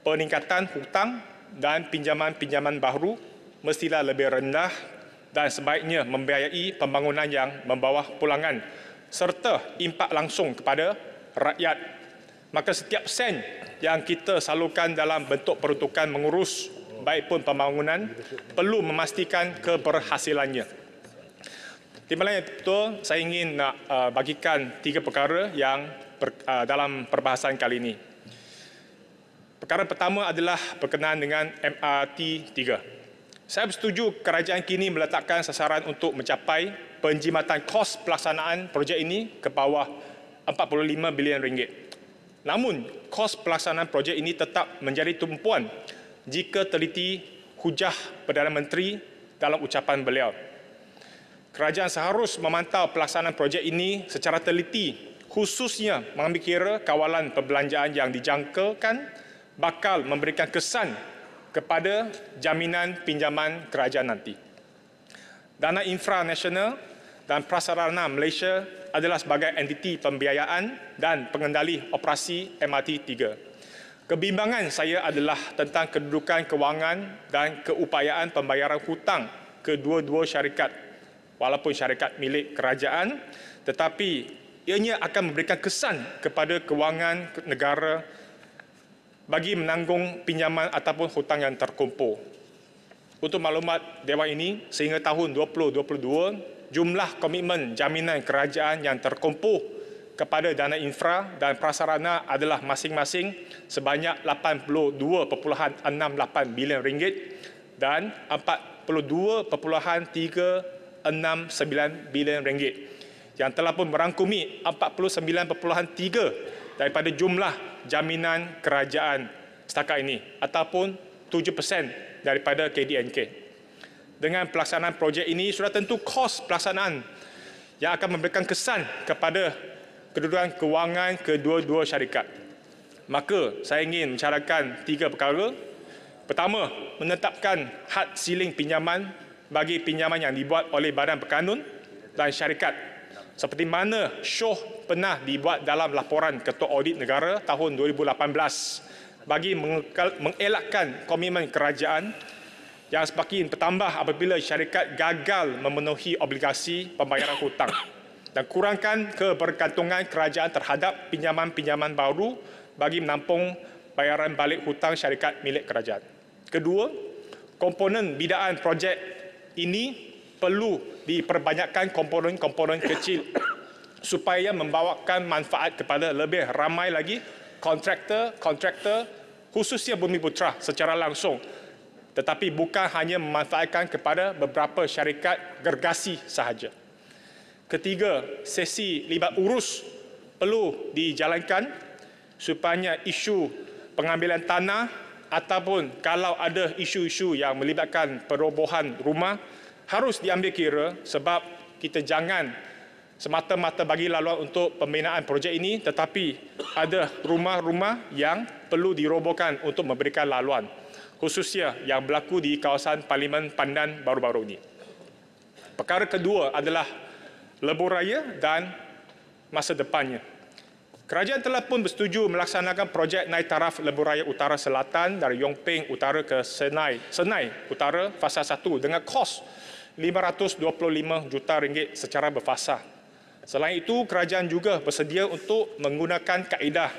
peningkatan hutang dan pinjaman-pinjaman baru mestilah lebih rendah dan sebaiknya membiayai pembangunan yang membawah pulangan serta impak langsung kepada rakyat. Maka setiap sen yang kita salurkan dalam bentuk peruntukan mengurus baik pun pembangunan perlu memastikan keberhasilannya. Timbalan Yang Betul, saya ingin nak bagikan 3 perkara yang dalam perbahasan kali ini. Perkara pertama adalah berkenaan dengan MRT 3. Saya bersetuju kerajaan kini meletakkan sasaran untuk mencapai penjimatan kos pelaksanaan projek ini ke bawah 45 bilion ringgit. Namun, kos pelaksanaan projek ini tetap menjadi tumpuan jika teliti hujah Perdana Menteri dalam ucapan beliau. Kerajaan seharus memantau pelaksanaan projek ini secara teliti, khususnya mengambil kira kawalan perbelanjaan yang dijangkakan bakal memberikan kesan kepada jaminan pinjaman kerajaan nanti. Dana Infra Nasional dan Prasarana Malaysia adalah sebagai entiti pembiayaan dan pengendali operasi MRT 3. Kebimbangan saya adalah tentang kedudukan kewangan dan keupayaan pembayaran hutang kedua-dua syarikat. Walaupun syarikat milik kerajaan, tetapi ianya akan memberikan kesan kepada kewangan negara bagi menanggung pinjaman ataupun hutang yang terkumpul. Untuk maklumat Dewan ini, sehingga tahun 2022, jumlah komitmen jaminan kerajaan yang terkumpul kepada dana infra dan prasarana adalah masing-masing sebanyak 82.68 bilion ringgit dan 42.369 bilion ringgit yang telah pun merangkumi 49.3 daripada jumlah jaminan kerajaan setakat ini ataupun 7% daripada KDNK. Dengan pelaksanaan projek ini sudah tentu kos pelaksanaan yang akan memberikan kesan kepada kedudukan kewangan kedua-dua syarikat. Maka saya ingin mencarahkan 3 perkara. Pertama, menetapkan had siling pinjaman bagi pinjaman yang dibuat oleh badan berkanun dan syarikat, seperti mana syuh pernah dibuat dalam laporan Ketua Audit Negara tahun 2018 bagi mengelakkan komitmen kerajaan yang semakin bertambah apabila syarikat gagal memenuhi obligasi pembayaran hutang dan kurangkan kebergantungan kerajaan terhadap pinjaman-pinjaman baru bagi menampung bayaran balik hutang syarikat milik kerajaan. Kedua, komponen bidaan projek ini perlu diperbanyakkan komponen-komponen kecil supaya membawakan manfaat kepada lebih ramai lagi kontraktor khususnya Bumiputera secara langsung, tetapi bukan hanya memanfaatkan kepada beberapa syarikat gergasi sahaja. Ketiga, sesi libat urus perlu dijalankan supaya isu pengambilan tanah ataupun kalau ada isu-isu yang melibatkan perobohan rumah harus diambil kira, sebab kita jangan semata-mata bagi laluan untuk pembinaan projek ini, tetapi ada rumah-rumah yang perlu dirobohkan untuk memberikan laluan, khususnya yang berlaku di kawasan Parlimen Pandan baru-baru ini. Perkara kedua adalah lebuh raya dan masa depannya. Kerajaan telah pun bersetuju melaksanakan projek naik taraf lebuh raya utara selatan dari Yong Ping Utara ke Senai Utara fasa 1 dengan kos RM525 juta secara berfasa. Selain itu, kerajaan juga bersedia untuk menggunakan kaedah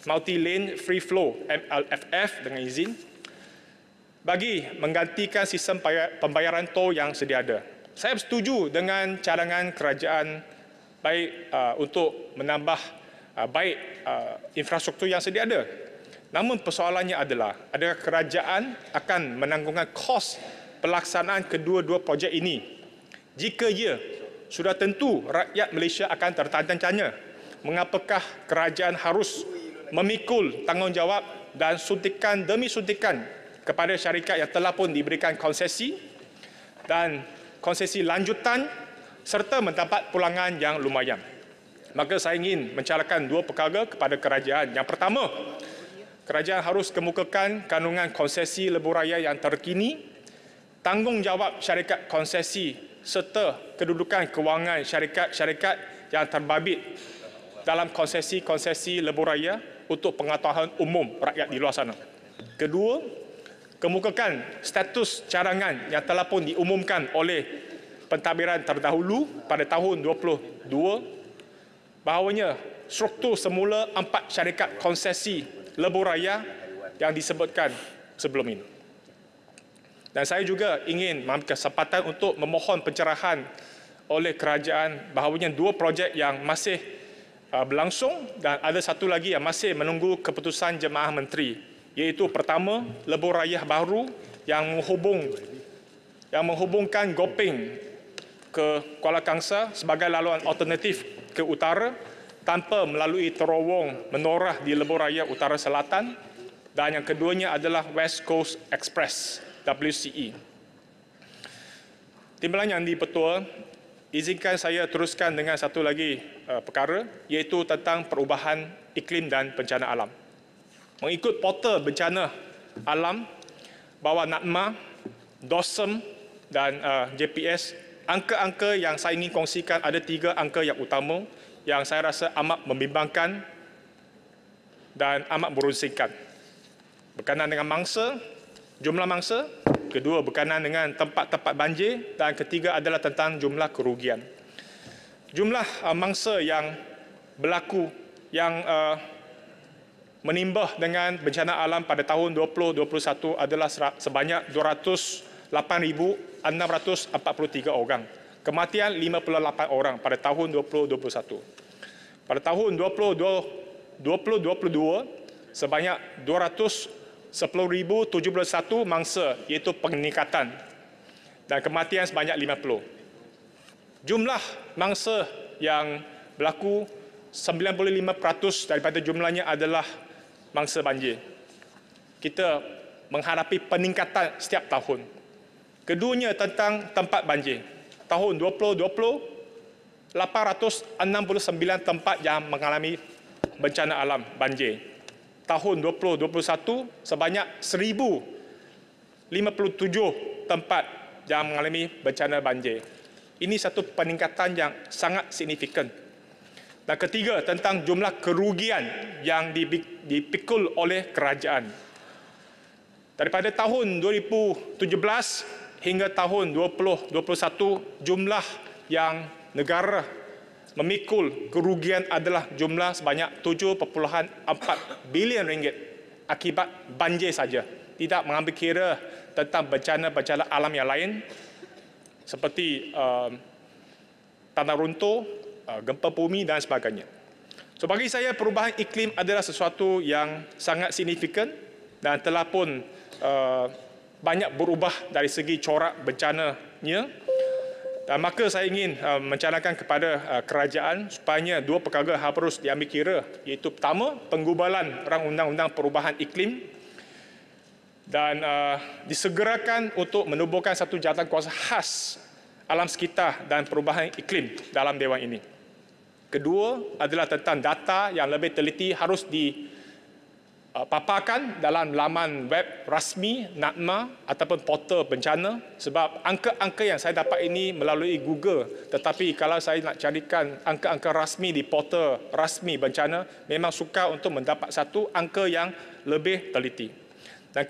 multi-lane free flow MLFF dengan izin bagi menggantikan sistem pembayaran tol yang sedia ada. Saya bersetuju dengan cadangan kerajaan baik untuk menambah infrastruktur yang sedia ada. Namun persoalannya adalah, adakah kerajaan akan menanggungkan kos pelaksanaan kedua-dua projek ini? Jika ya, sudah tentu rakyat Malaysia akan tertanya-tanya mengapakah kerajaan harus memikul tanggungjawab dan suntikan demi suntikan kepada syarikat yang telah pun diberikan konsesi dan konsesi lanjutan serta mendapat pulangan yang lumayan. Maka saya ingin mencarakan 2 perkara kepada kerajaan. Yang pertama, kerajaan harus kemukakan kandungan konsesi lebuh raya yang terkini, tanggungjawab syarikat konsesi serta kedudukan kewangan syarikat-syarikat yang terbabit dalam konsesi-konsesi lebuh raya untuk pengetahuan umum rakyat di luar sana. Kedua, kemukakan status cadangan yang telah pun diumumkan oleh pentadbiran terdahulu pada tahun 2022 bahawanya struktur semula 4 syarikat konsesi lebuh raya yang disebutkan sebelum ini. Dan saya juga ingin mengambil kesempatan untuk memohon pencerahan oleh kerajaan bahawanya 2 projek yang masih berlangsung dan ada satu lagi yang masih menunggu keputusan Jemaah Menteri, iaitu pertama, lebuh raya baru yang menghubungkan Gopeng ke Kuala Kangsar sebagai laluan alternatif ke utara tanpa melalui terowong menorah di lebuh raya utara selatan, dan yang keduanya adalah West Coast Express WCE. Timbalan yang dipertua, izinkan saya teruskan dengan satu lagi perkara, iaitu tentang perubahan iklim dan bencana alam. Mengikut portal bencana alam bawah NADMA, DOSM dan JPS, angka-angka yang saya ingin kongsikan ada 3 angka yang utama yang saya rasa amat membimbangkan dan amat berunsingkan. Berkenaan dengan mangsa, jumlah mangsa, kedua berkenaan dengan tempat-tempat banjir, dan ketiga adalah tentang jumlah kerugian. Jumlah mangsa yang berlaku yang menimbah dengan bencana alam pada tahun 2021 adalah sebanyak 208,643 orang. Kematian 58 orang pada tahun 2021. Pada tahun 2022 sebanyak 210,071 mangsa, iaitu peningkatan, dan kematian sebanyak 50. Jumlah mangsa yang berlaku 95% daripada jumlahnya adalah mangsa banjir. Kita menghadapi peningkatan setiap tahun. Keduanya tentang tempat banjir. Tahun 2020, 869 tempat yang mengalami bencana alam banjir. Tahun 2021, sebanyak 1,057 tempat yang mengalami bencana banjir. Ini satu peningkatan yang sangat signifikan. Dan ketiga, tentang jumlah kerugian yang dipikul oleh kerajaan. Daripada tahun 2017 hingga tahun 2021, jumlah yang negara memikul kerugian adalah jumlah sebanyak 7.4 bilion ringgit akibat banjir saja. Tidak mengambil kira tentang bencana-bencana alam yang lain seperti tanah runtuh, gempa bumi dan sebagainya. So, bagi saya perubahan iklim adalah sesuatu yang sangat signifikan dan telah pun banyak berubah dari segi corak bencananya. Dan maka saya ingin mencanakan kepada kerajaan supaya 2 perkara harus diambil kira, iaitu pertama, penggubalan Rang Undang-Undang Perubahan Iklim dan disegerakan untuk menubuhkan satu jawatankuasa khas alam sekitar dan perubahan iklim dalam Dewan ini. Kedua adalah tentang data yang lebih teliti harus dipaparkan dalam laman web rasmi NADMA ataupun portal bencana, sebab angka-angka yang saya dapat ini melalui Google, tetapi kalau saya nak carikan angka-angka rasmi di portal rasmi bencana, memang sukar untuk mendapat satu angka yang lebih teliti. Dan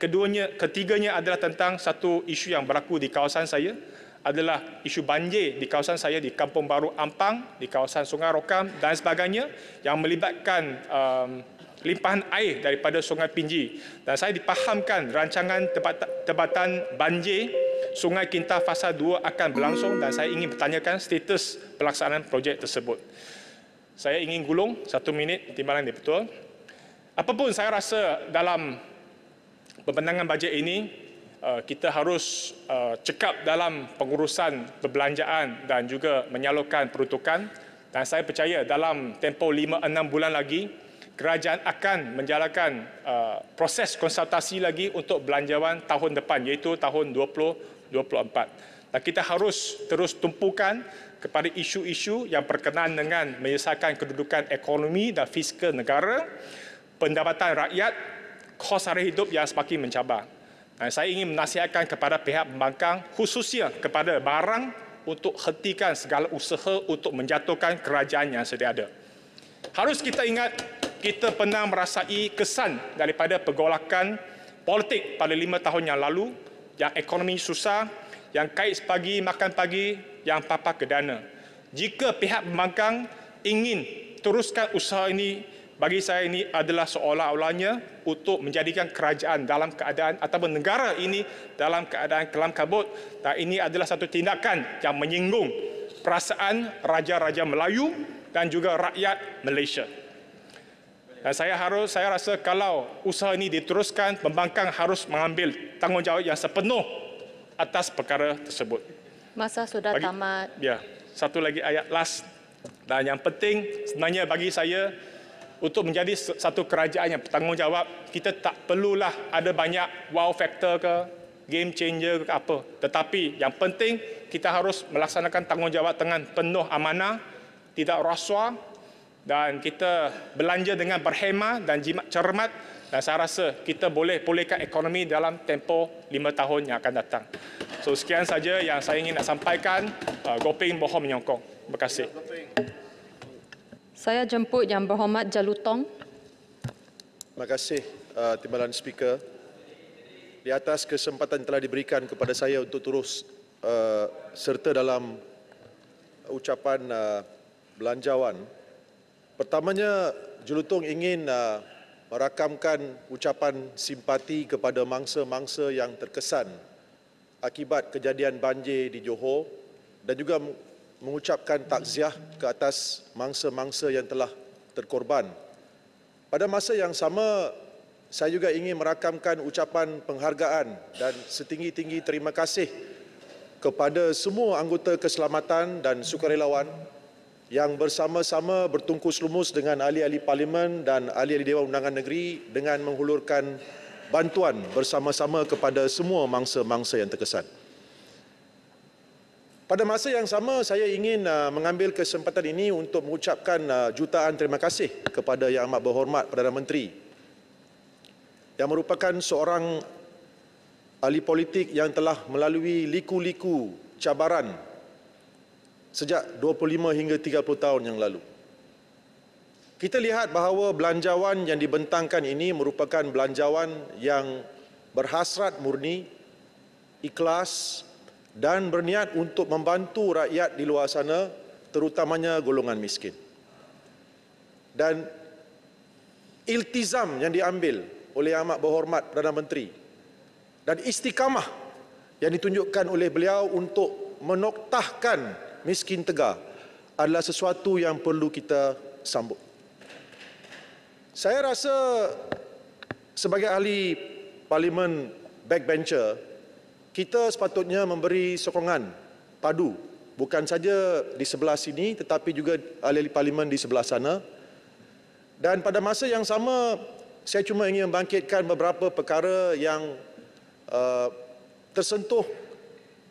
ketiganya adalah tentang satu isu yang berlaku di kawasan saya, adalah isu banjir di kawasan saya di Kampung Baru Ampang, di kawasan Sungai Rokam dan sebagainya, yang melibatkan limpahan air daripada Sungai Pinji. Dan saya dipahamkan rancangan Tempatan Banjir Sungai Kintar Fasa 2 akan berlangsung, dan saya ingin bertanyakan status pelaksanaan projek tersebut. Saya ingin gulung 1 minit timbalan betul. Apapun saya rasa dalam pembentangan bajet ini, kita harus cekap dalam pengurusan perbelanjaan dan juga menyalurkan peruntukan. Dan saya percaya dalam tempoh 5-6 bulan lagi, kerajaan akan menjalankan proses konsultasi lagi untuk belanjawan tahun depan, iaitu tahun 2024. Dan kita harus terus tumpukan kepada isu-isu yang berkenaan dengan menyelesaikan kedudukan ekonomi dan fiskal negara, pendapatan rakyat, kos sara hidup yang semakin mencabar. Saya ingin menasihatkan kepada pihak pembangkang, khususnya kepada barang, untuk hentikan segala usaha untuk menjatuhkan kerajaan yang sedia ada. Harus kita ingat, kita pernah merasai kesan daripada pergolakan politik pada 5 tahun yang lalu, yang ekonomi susah, yang kait pagi makan pagi, yang papa ke dana. Jika pihak pembangkang ingin teruskan usaha ini, bagi saya ini adalah seolah-olahnya untuk menjadikan kerajaan dalam keadaan ataupun negara ini dalam keadaan kelam kabut. Dan ini adalah satu tindakan yang menyinggung perasaan raja-raja Melayu dan juga rakyat Malaysia. Dan saya rasa kalau usaha ini diteruskan, pembangkang harus mengambil tanggungjawab yang sepenuh atas perkara tersebut. Masa sudah tamat. Ya, satu lagi ayat last. Dan yang penting sebenarnya bagi saya, untuk menjadi satu kerajaan yang bertanggungjawab, kita tak perlulah ada banyak wow factor ke, game changer ke apa. Tetapi yang penting kita harus melaksanakan tanggungjawab dengan penuh amanah, tidak rasuah, dan kita belanja dengan berhemah dan jimat cermat, dan saya rasa kita boleh pulihkan ekonomi dalam tempoh 5 tahun yang akan datang. So sekian saja yang saya ingin nak sampaikan. Gopeng mohon menyokong. Terima kasih. Saya jemput Yang Berhormat Jalutong. Terima kasih Timbalan Speaker. Di atas kesempatan yang telah diberikan kepada saya untuk terus serta dalam ucapan belanjawan. Pertamanya, Jelutong ingin merakamkan ucapan simpati kepada mangsa-mangsa yang terkesan akibat kejadian banjir di Johor dan juga mengucapkan takziah ke atas mangsa-mangsa yang telah terkorban. Pada masa yang sama, saya juga ingin merakamkan ucapan penghargaan dan setinggi-tinggi terima kasih kepada semua anggota keselamatan dan sukarelawan yang bersama-sama bertungkus lumus dengan ahli-ahli Parlimen dan ahli-ahli Dewan Undangan Negeri dengan menghulurkan bantuan bersama-sama kepada semua mangsa-mangsa yang terkesan. Pada masa yang sama, saya ingin mengambil kesempatan ini untuk mengucapkan jutaan terima kasih kepada Yang Amat Berhormat Perdana Menteri yang merupakan seorang ahli politik yang telah melalui liku-liku cabaran sejak 25 hingga 30 tahun yang lalu. Kita lihat bahawa belanjawan yang dibentangkan ini merupakan belanjawan yang berhasrat murni, ikhlas dan berniat untuk membantu rakyat di luar sana, terutamanya golongan miskin. Dan iltizam yang diambil oleh Yang Amat Berhormat Perdana Menteri dan istiqamah yang ditunjukkan oleh beliau untuk menoktahkan miskin tegar adalah sesuatu yang perlu kita sambut. Saya rasa sebagai ahli Parlimen backbencher, kita sepatutnya memberi sokongan padu bukan saja di sebelah sini tetapi juga ahli-ahli Parlimen di sebelah sana. Dan pada masa yang sama, saya cuma ingin membangkitkan beberapa perkara yang tersentuh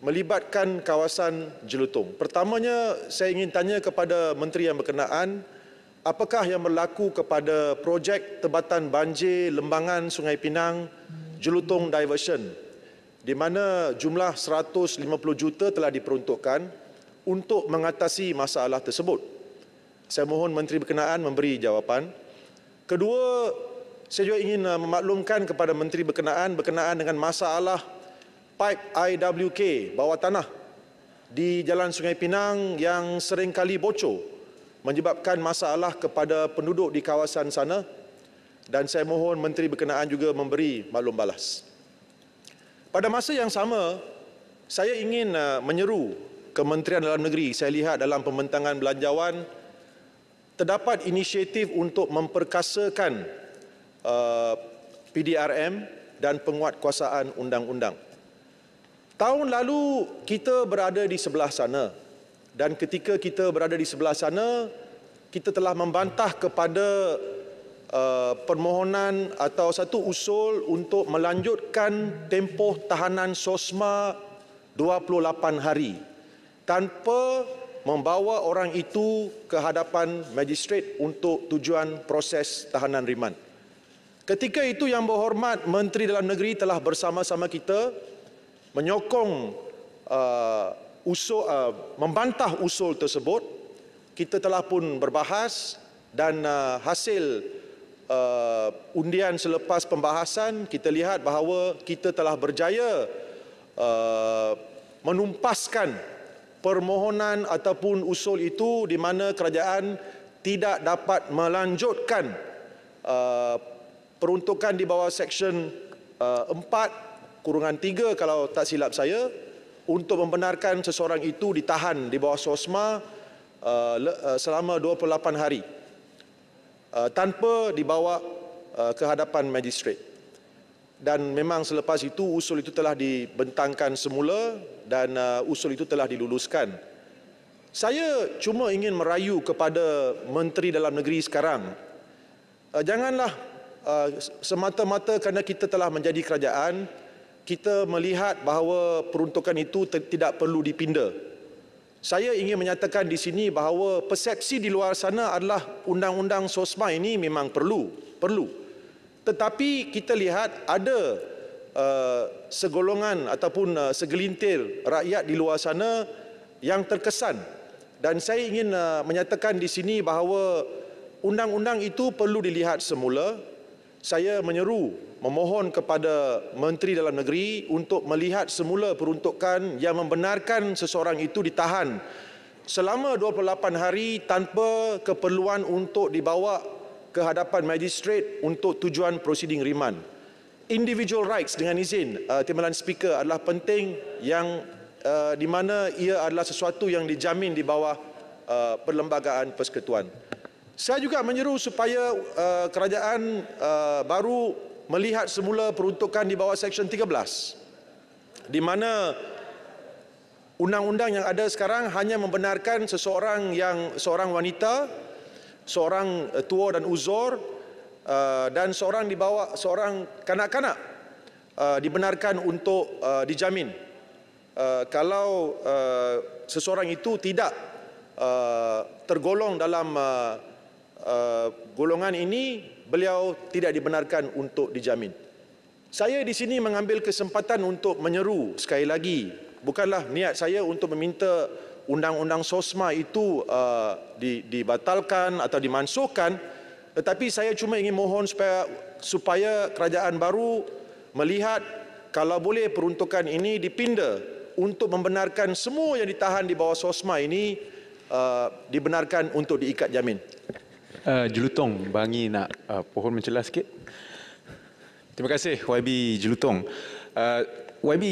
melibatkan kawasan Jelutong. Pertamanya, saya ingin tanya kepada Menteri yang berkenaan, apakah yang berlaku kepada projek tebatan banjir Lembangan Sungai Pinang Jelutong Diversion, di mana jumlah 150 juta telah diperuntukkan untuk mengatasi masalah tersebut. Saya mohon Menteri berkenaan memberi jawapan. Kedua, saya juga ingin memaklumkan kepada Menteri berkenaan dengan masalah pipe IWK bawah tanah di Jalan Sungai Pinang yang seringkali bocor menyebabkan masalah kepada penduduk di kawasan sana, dan saya mohon Menteri berkenaan juga memberi maklum balas. Pada masa yang sama, saya ingin menyeru Kementerian Dalam Negeri. Saya lihat dalam pembentangan belanjawan terdapat inisiatif untuk memperkasakan PDRM dan penguatkuasaan undang-undang. Tahun lalu kita berada di sebelah sana, dan ketika kita berada di sebelah sana, kita telah membantah kepada permohonan atau satu usul untuk melanjutkan tempoh tahanan SOSMA 28 hari tanpa membawa orang itu ke hadapan magistrate untuk tujuan proses tahanan riman. Ketika itu Yang Berhormat Menteri Dalam Negeri telah bersama-sama kita menyokong membantah usul tersebut. Kita telah pun berbahas dan hasil undian selepas pembahasan kita lihat bahawa kita telah berjaya menumpaskan permohonan ataupun usul itu di mana kerajaan tidak dapat melanjutkan peruntukan di bawah Seksyen 4/3 kalau tak silap saya, untuk membenarkan seseorang itu ditahan di bawah SOSMA selama 28 hari. tanpa dibawa ke hadapan magistrate. Dan memang selepas itu usul itu telah dibentangkan semula dan usul itu telah diluluskan. Saya cuma ingin merayu kepada Menteri Dalam Negeri sekarang, janganlah semata-mata kerana kita telah menjadi kerajaan, kita melihat bahawa peruntukan itu tidak perlu dipinda. Saya ingin menyatakan di sini bahawa persepsi di luar sana adalah undang-undang SOSMA ini memang perlu. Tetapi kita lihat ada segolongan ataupun segelintir rakyat di luar sana yang terkesan. Dan saya ingin menyatakan di sini bahawa undang-undang itu perlu dilihat semula. Saya memohon kepada Menteri Dalam Negeri untuk melihat semula peruntukan yang membenarkan seseorang itu ditahan selama 28 hari tanpa keperluan untuk dibawa ke hadapan magistrate untuk tujuan prosiding riman. Individual rights dengan izin Timbalan Speaker adalah penting yang di mana ia adalah sesuatu yang dijamin di bawah Perlembagaan Persekutuan. Saya juga menyeru supaya kerajaan baru melihat semula peruntukan di bawah Seksyen 13, di mana undang-undang yang ada sekarang hanya membenarkan seorang wanita, seorang tua dan uzur dan seorang kanak-kanak dibenarkan untuk dijamin. Kalau seseorang itu tidak tergolong dalam golongan ini, beliau tidak dibenarkan untuk dijamin. Saya di sini mengambil kesempatan untuk menyeru sekali lagi, bukanlah niat saya untuk meminta undang-undang SOSMA itu dibatalkan atau dimansuhkan, tetapi saya cuma ingin mohon supaya kerajaan baru melihat kalau boleh peruntukan ini dipinda untuk membenarkan semua yang ditahan di bawah SOSMA ini dibenarkan untuk diikat jamin. Jelutong, Bangi nak pohon mencelah sikit. Terima kasih YB Jelutong. YB,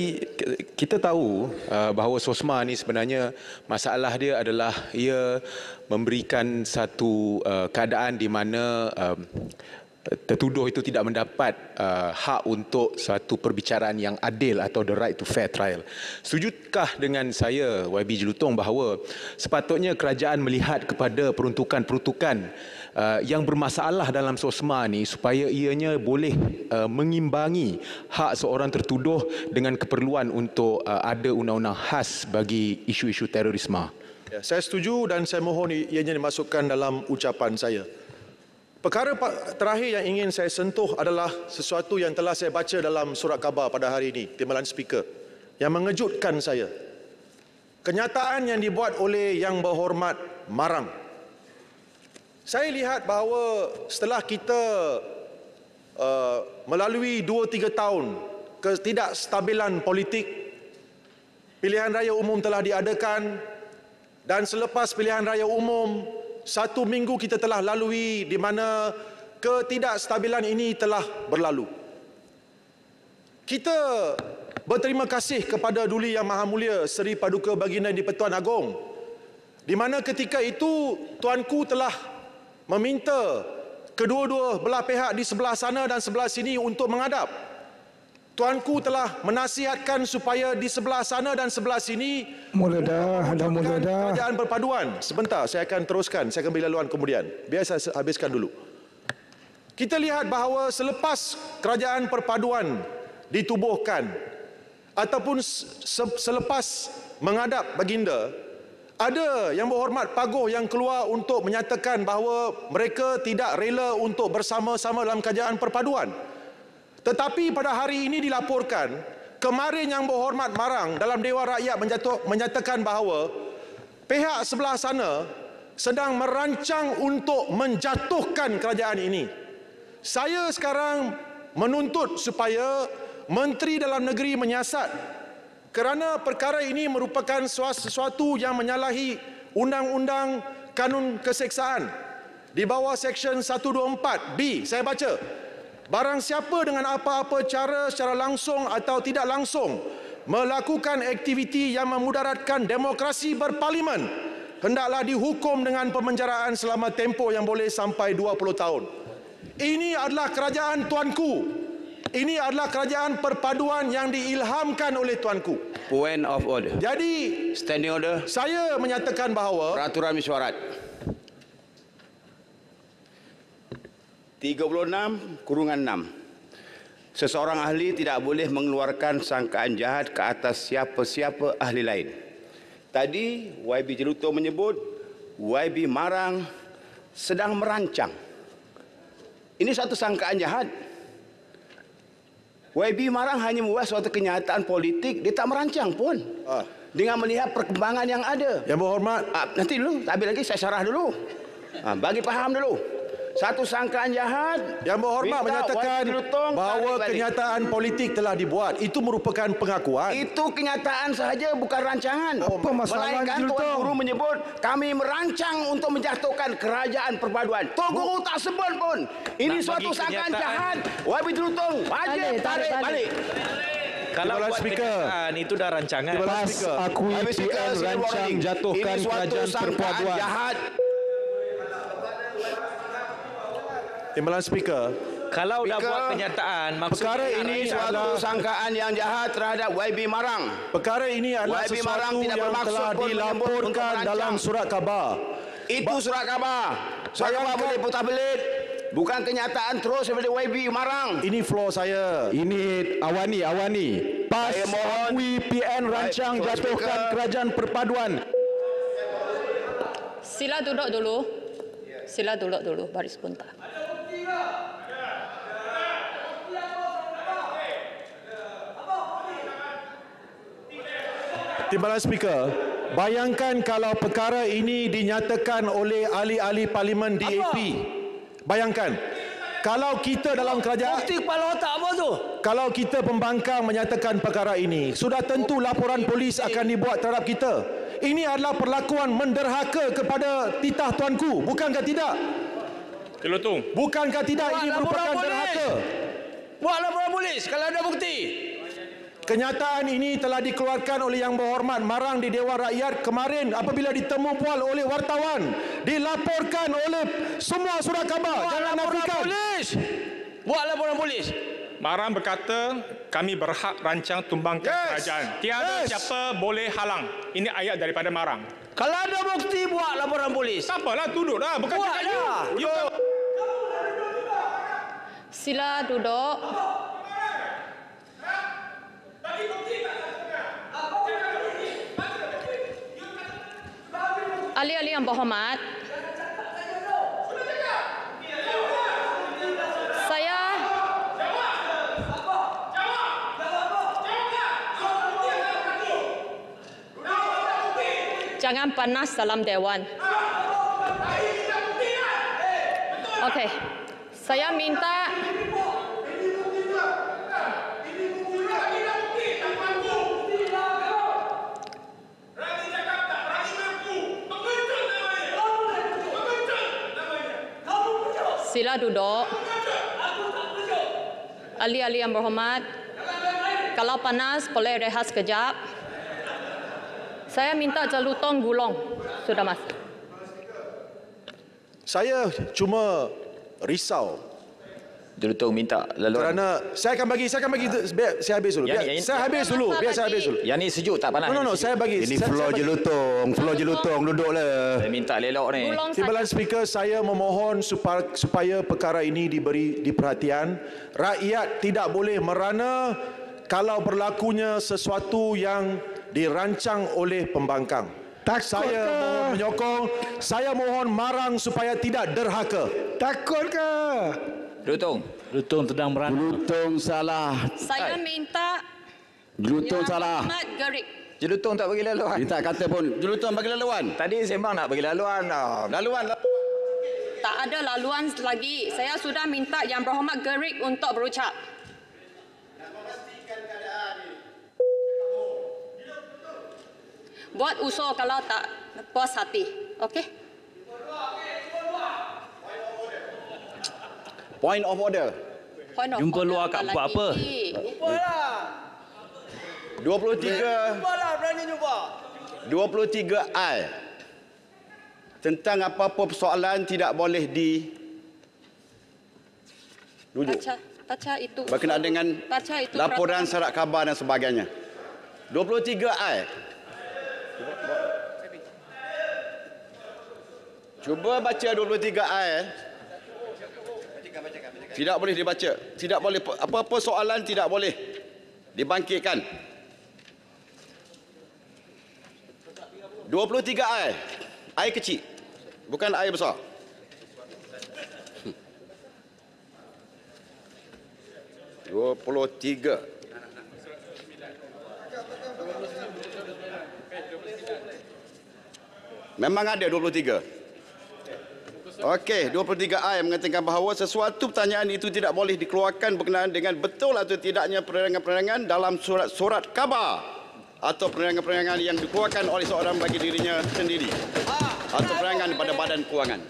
kita tahu bahawa SOSMA ni sebenarnya masalah dia adalah ia memberikan satu keadaan di mana tertuduh itu tidak mendapat hak untuk satu perbicaraan yang adil atau the right to fair trial. Sejujukah dengan saya, YB Jelutong, bahawa sepatutnya kerajaan melihat kepada peruntukan-peruntukan yang bermasalah dalam SOSMA ni supaya ianya boleh mengimbangi hak seorang tertuduh dengan keperluan untuk ada undang-undang khas bagi isu-isu terorisme? Ya, saya setuju dan saya mohon ianya dimasukkan dalam ucapan saya. Perkara terakhir yang ingin saya sentuh adalah sesuatu yang telah saya baca dalam surat khabar pada hari ini, Timbalan Speaker, yang mengejutkan saya. Kenyataan yang dibuat oleh Yang Berhormat Marang. Saya lihat bahawa setelah kita melalui 2-3 tahun ketidakstabilan politik, pilihan raya umum telah diadakan, dan selepas pilihan raya umum, 1 minggu kita telah lalui di mana ketidakstabilan ini telah berlalu. Kita berterima kasih kepada Duli Yang Maha Mulia Seri Paduka Baginda di-Pertuan Agong, di mana ketika itu Tuanku telah meminta kedua-dua belah pihak di sebelah sana dan sebelah sini untuk menghadap. Tuanku telah menasihatkan supaya di sebelah sana dan sebelah sini kerajaan perpaduan. Sebentar, saya akan teruskan. Saya akan beri laluan kemudian. Biar saya habiskan dulu. Kita lihat bahawa selepas kerajaan perpaduan ditubuhkan ataupun selepas menghadap baginda, ada Yang Berhormat Paguh yang keluar untuk menyatakan bahawa mereka tidak rela untuk bersama-sama dalam kerajaan perpaduan. Tetapi pada hari ini dilaporkan, kemarin Yang Berhormat Marang dalam Dewan Rakyat menyatakan bahawa pihak sebelah sana sedang merancang untuk menjatuhkan kerajaan ini. Saya sekarang menuntut supaya Menteri Dalam Negeri menyiasat, kerana perkara ini merupakan sesuatu yang menyalahi Undang-Undang Kanun Keseksaan di bawah Seksyen 124B. Saya baca, barang siapa dengan apa-apa cara secara langsung atau tidak langsung melakukan aktiviti yang memudaratkan demokrasi berparlimen hendaklah dihukum dengan pemenjaraan selama tempoh yang boleh sampai 20 tahun. Ini adalah kerajaan tuanku. Ini adalah kerajaan perpaduan yang diilhamkan oleh tuanku. Point of order. Jadi, Standing order. saya menyatakan bahawa Peraturan mesyuarat 36(6). Seseorang ahli tidak boleh mengeluarkan sangkaan jahat ke atas siapa-siapa ahli lain. Tadi YB Jelutong menyebut YB Marang sedang merancang. Ini satu sangkaan jahat. YB Marang hanya membuat suatu kenyataan politik, dia tak merancang pun. Dengan melihat perkembangan yang ada. Yang berhormat, Nanti dulu, tak habis lagi saya syarah dulu. Bagi faham dulu. Satu sangkaan jahat. Yang berhormat menyatakan bahawa kenyataan politik telah dibuat. Itu merupakan pengakuan. Itu kenyataan sahaja, bukan rancangan. Apa masalah Melainkan Jelutong? Tuan Guru menyebut kami merancang untuk menjatuhkan kerajaan perpaduan. Tuan Guru tak sebut pun. Ini Nak suatu bagi sangkaan kenyataan. jahat. YB Jelutong wajib tarik balik. Kalau Timbalan buat Speaker. kenyataan itu dah rancangan. Timbalan PAS Speaker. akui YB Speaker, PN sini rancang warning. jatuhkan Ini suatu kerajaan sangkaan perpaduan. jahat. Timbalan Speaker. Kalau dah Speaker, buat kenyataan, perkara maksudnya ini Ini suatu adalah sangkaan yang jahat terhadap YB Marang. perkara ini adalah YB Marang sesuatu tidak yang bermaksud telah pun menyebut untuk dilaporkan merancang. dalam surat khabar. Itu surat khabar. Surat khabar Bayangkan- boleh putar belit. Bukan kenyataan terus daripada YB Marang. Ini floor saya. Ini awani. PAS Saya mohon. akui PN rancang Baik, Tuan jatuhkan Speaker. kerajaan perpaduan. Sila duduk dulu. Sila duduk dulu, baris sebentar. Timbalan Speaker, bayangkan kalau perkara ini dinyatakan oleh ahli-ahli parlimen DAP. Bayangkan, kalau kita dalam kerajaan, Bukti kepala otak apa tu? kalau kita pembangkang menyatakan perkara ini, sudah tentu laporan polis akan dibuat terhadap kita. Ini adalah perlakuan menderhaka kepada titah tuanku, bukankah tidak? Jelutong. Bukankah tidak ini Buat merupakan laporan derhaka? Buat laporan polis kalau ada bukti. Kenyataan ini telah dikeluarkan oleh Yang Berhormat Marang di Dewan Rakyat kemarin apabila ditemu pual oleh wartawan. Dilaporkan oleh semua surat khabar. Jangan nafikan. Buat laporan polis. Marang berkata, kami berhak rancang tumbangkan kerajaan. Tiada siapa boleh halang. Ini ayat daripada Marang. Kalau ada bukti, buat laporan polis. Tak apalah, duduk dah. Bukan Buat cakap you. dah. You kan Sila duduk. Ahli-ahli yang berhormat, saya jangan panas dalam dewan. Okey, saya minta sila duduk. Ahli-ahli yang berhormat, kalau panas boleh rehat sekejap. Saya minta Jelutong gulung. Sudah mas. Saya cuma risau Jelutong minta laluan. kerana saya akan bagi biar saya habis dulu. Biar saya habis dulu. Biar saya habis dulu. Yang ni sejuk tak panas? No, saya bagi. Ini saya floor bagi. Jelutong duduklah. Saya minta lelok ni. Gulung Timbalan saja. Speaker, saya memohon supaya perkara ini diberi perhatian. Rakyat tidak boleh merana kalau berlakunya sesuatu yang dirancang oleh pembangkang. Saya mohon menyokong, saya mohon Marang supaya tidak derhaka. Takut ke? Jelutong. Jelutong sedang beranak. Jelutong salah. Saya minta Jelutong Yang salah. Berhormat Gerik. Jelutong tak bagi laluan. Dia tak kata pun Jelutong bagi laluan. Tadi sembang nak bagi laluan. Laluan. Tak ada laluan lagi. Saya sudah minta Yang Berhormat Gerik untuk berucap. Buat usul kalau tak puas hati. Okey? Point of order. Point of Jumpa order luar kat lagi. buat apa? 23 Jumpalah berani jumpa. 23 Al. tentang apa-apa persoalan tidak boleh duduk. Baca itu. Berkenaan dengan Baca itu laporan syarat khabar dan sebagainya. 23I. Cuba baca 23I. Tidak boleh dibaca. Tidak boleh apa-apa soalan tidak boleh dibangkitkan. 23I. Air kecil. Bukan air besar. Dua puluh tiga. Memang ada 23. Okey, 23I mengatakan bahawa sesuatu pertanyaan itu tidak boleh dikeluarkan berkenaan dengan betul atau tidaknya penerangan-penerangan dalam surat khabar atau penerangan-penerangan yang dikeluarkan oleh seorang bagi dirinya sendiri atau penerangan pada badan kewangan.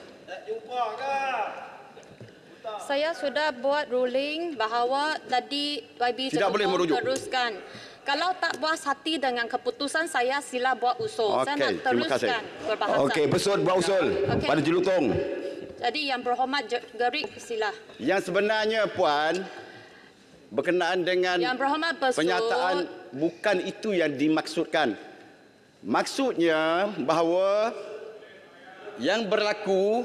Saya sudah buat ruling bahawa tadi YB Tidak boleh merujuk. teruskan. Kalau tak puas hati dengan keputusan saya, sila buat usul. Saya nak teruskan perbahasan. Okey, besut buat usul pada Jelutong. Jadi yang berhormat Gerik, sila. Yang sebenarnya Puan berkenaan dengan Yang berhormat Besut, penyataan bukan itu yang dimaksudkan. Maksudnya bahawa yang berlaku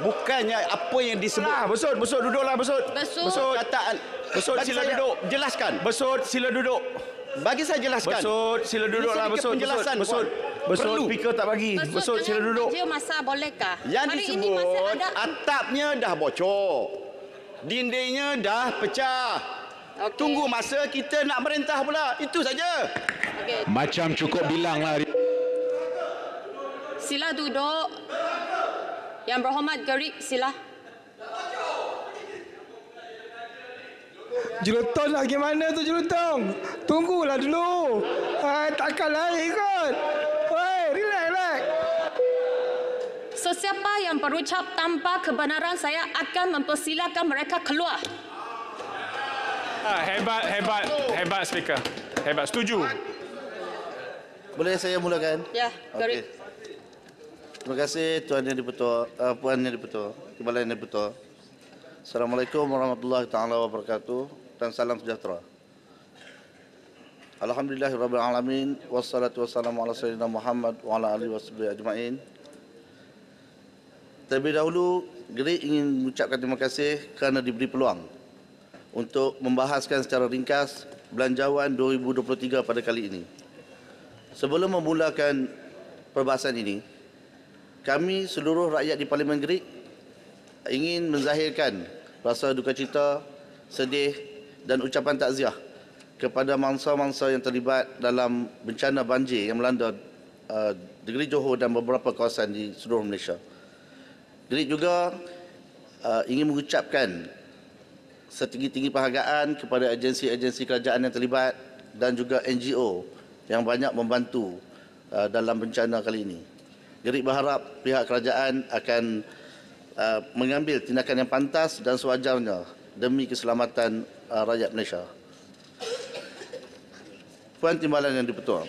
bukannya apa yang disebut. Besut duduklah Besut. Besut. Kataan. Besut Bagi sila saya duduk. Jelaskan. Besut sila duduk. Bagi saya jelaskan. Besut sila duduklah Ini sedikit Besut. penjelasan, Besut. Puan. Besut Perlu. speaker tak bagi. Besut sila duduk. Dia masa bolehkah? Yang Hari ini masih disebut ada. atapnya dah bocor. Dindingnya dah pecah. Okey. Tunggu masa kita nak merentah pula. Itu saja. Okey. Macam cukup bilanglah. Sila duduk. Yang berhormat Gerik, sila. Jelutong nak pergi mana tu Jelutong? Tunggulah dulu. Takkanlah ikut. Woi, relax. Sesiapa yang berucap tanpa kebenaran, saya akan mempersilakan mereka keluar. Hebat speaker. Hebat, setuju. Boleh saya mulakan? Ya, Gerik. Terima kasih Tuan Yang Dipertua, Puan Yang Dipertua, Timbalan Yang Dipertua. Assalamualaikum warahmatullahi taala wabarakatuh dan salam sejahtera. Alhamdulillahirabbil alamin wassalatu wassalamu ala sayyidina Muhammad wa ala alihi washabihi ajmain. Terlebih dahulu, Gerik ingin mengucapkan terima kasih kerana diberi peluang untuk membahaskan secara ringkas Belanjawan 2023 pada kali ini. Sebelum memulakan perbahasan ini, kami seluruh rakyat di Parlimen Gerik ingin menzahirkan rasa duka cita, sedih dan ucapan takziah kepada mangsa-mangsa yang terlibat dalam bencana banjir yang melanda negeri Johor dan beberapa kawasan di seluruh Malaysia. Gerik juga ingin mengucapkan setinggi-tinggi penghargaan kepada agensi-agensi kerajaan yang terlibat dan juga NGO yang banyak membantu dalam bencana kali ini. Gerik berharap pihak kerajaan akan mengambil tindakan yang pantas dan sewajarnya demi keselamatan rakyat Malaysia. Puan Timbalan Yang Dipertua,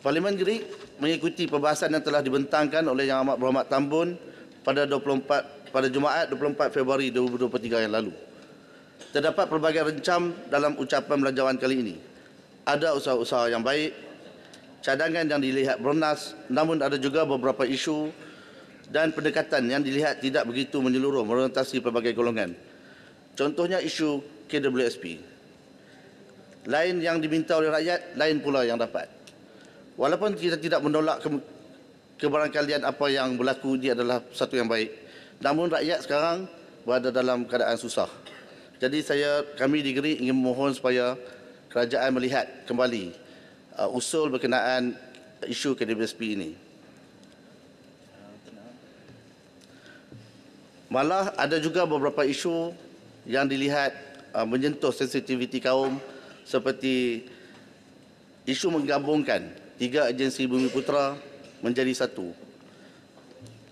Parlimen Gerik mengikuti perbahasan yang telah dibentangkan oleh Yang Amat Berhormat Tan Bun pada Jumaat 24 Februari 2023 yang lalu. Terdapat pelbagai rencam dalam ucapan belanjawan kali ini. Ada usaha-usaha yang baik, cadangan yang dilihat bernas, namun ada juga beberapa isu dan pendekatan yang dilihat tidak begitu menyeluruh merentasi pelbagai golongan. Contohnya isu KWSP. Lain yang diminta oleh rakyat, lain pula yang dapat. Walaupun kita tidak menolak kebarangkalian apa yang berlaku, ini adalah satu yang baik. Namun rakyat sekarang berada dalam keadaan susah. Jadi kami di Gerik ingin memohon supaya kerajaan melihat kembali usul berkenaan isu KWSP ini. Malah ada juga beberapa isu yang dilihat menyentuh sensitiviti kaum seperti isu menggabungkan 3 agensi Bumi Putera menjadi satu.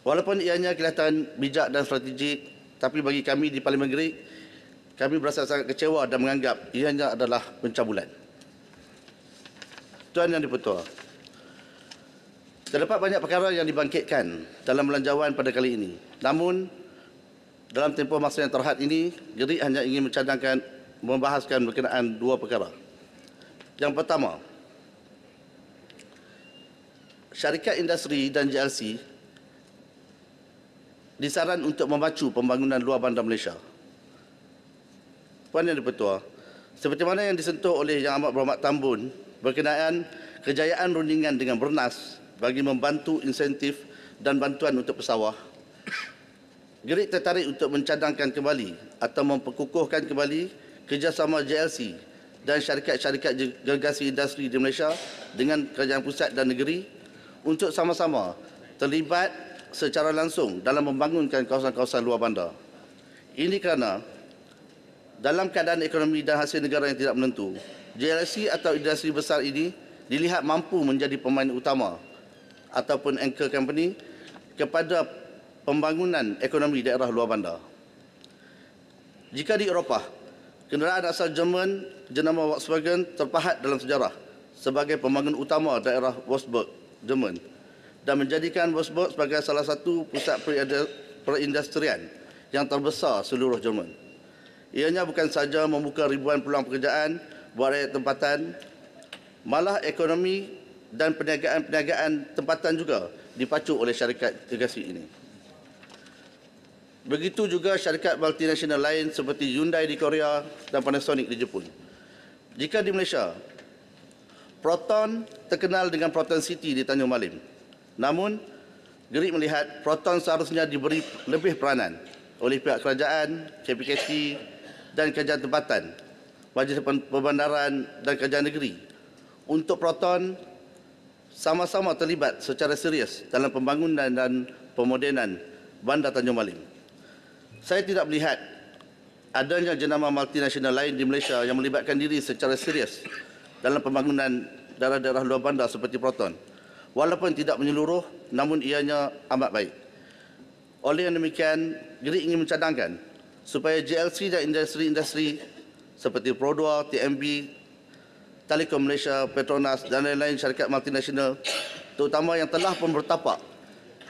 Walaupun ianya kelihatan bijak dan strategik, tapi bagi kami di Parlimen Gerik, kami berasa sangat kecewa dan menganggap ianya adalah pencabulan. Tuan Yang Dipertua, Terdapat banyak perkara yang dibangkitkan dalam belanjawan pada kali ini. Namun, dalam tempoh masa yang terhad ini, Gerik hanya ingin membahaskan berkenaan dua perkara. Yang pertama, syarikat industri dan JLC disaran untuk memacu pembangunan luar bandar Malaysia. Puan Yang di-Pertua, seperti mana yang disentuh oleh Yang Amat Berhormat Tambun berkenaan kejayaan rundingan dengan Bernas bagi membantu insentif dan bantuan untuk pesawah, Gerik tertarik untuk mencadangkan kembali atau memperkukuhkan kembali kerjasama JLC dan syarikat-syarikat gergasi industri di Malaysia dengan kerajaan pusat dan negeri untuk sama-sama terlibat secara langsung dalam membangunkan kawasan-kawasan luar bandar. Ini kerana dalam keadaan ekonomi dan hasil negara yang tidak menentu, JLC atau industri besar ini dilihat mampu menjadi pemain utama ataupun anchor company kepada pembangunan ekonomi daerah luar bandar. Jika di Eropah, kenderaan asal Jerman jenama Volkswagen terpahat dalam sejarah sebagai pembangun utama daerah Wolfsburg, Jerman, dan menjadikan Wolfsburg sebagai salah satu pusat perindustrian yang terbesar seluruh Jerman. Ianya bukan sahaja membuka ribuan peluang pekerjaan buat rakyat tempatan, malah ekonomi dan perniagaan tempatan juga dipacu oleh syarikat gergasi ini. Begitu juga syarikat multinasional lain seperti Hyundai di Korea dan Panasonic di Jepun. Jika di Malaysia, Proton terkenal dengan Proton City di Tanjung Malim. Namun, Gerik melihat Proton seharusnya diberi lebih peranan oleh pihak kerajaan, KPKT dan kerajaan tempatan, Majlis Perbandaran dan kerajaan negeri untuk Proton sama-sama terlibat secara serius dalam pembangunan dan pemodenan Bandar Tanjung Malim. Saya tidak melihat adanya jenama multinasional lain di Malaysia yang melibatkan diri secara serius dalam pembangunan daerah-daerah luar bandar seperti Proton. Walaupun tidak menyeluruh, namun ianya amat baik. Oleh yang demikian, Gerik ingin mencadangkan supaya JLC dan industri-industri seperti Produa, TMB, Telekom Malaysia, Petronas dan lain-lain syarikat multinasional, terutama yang telah pun bertapak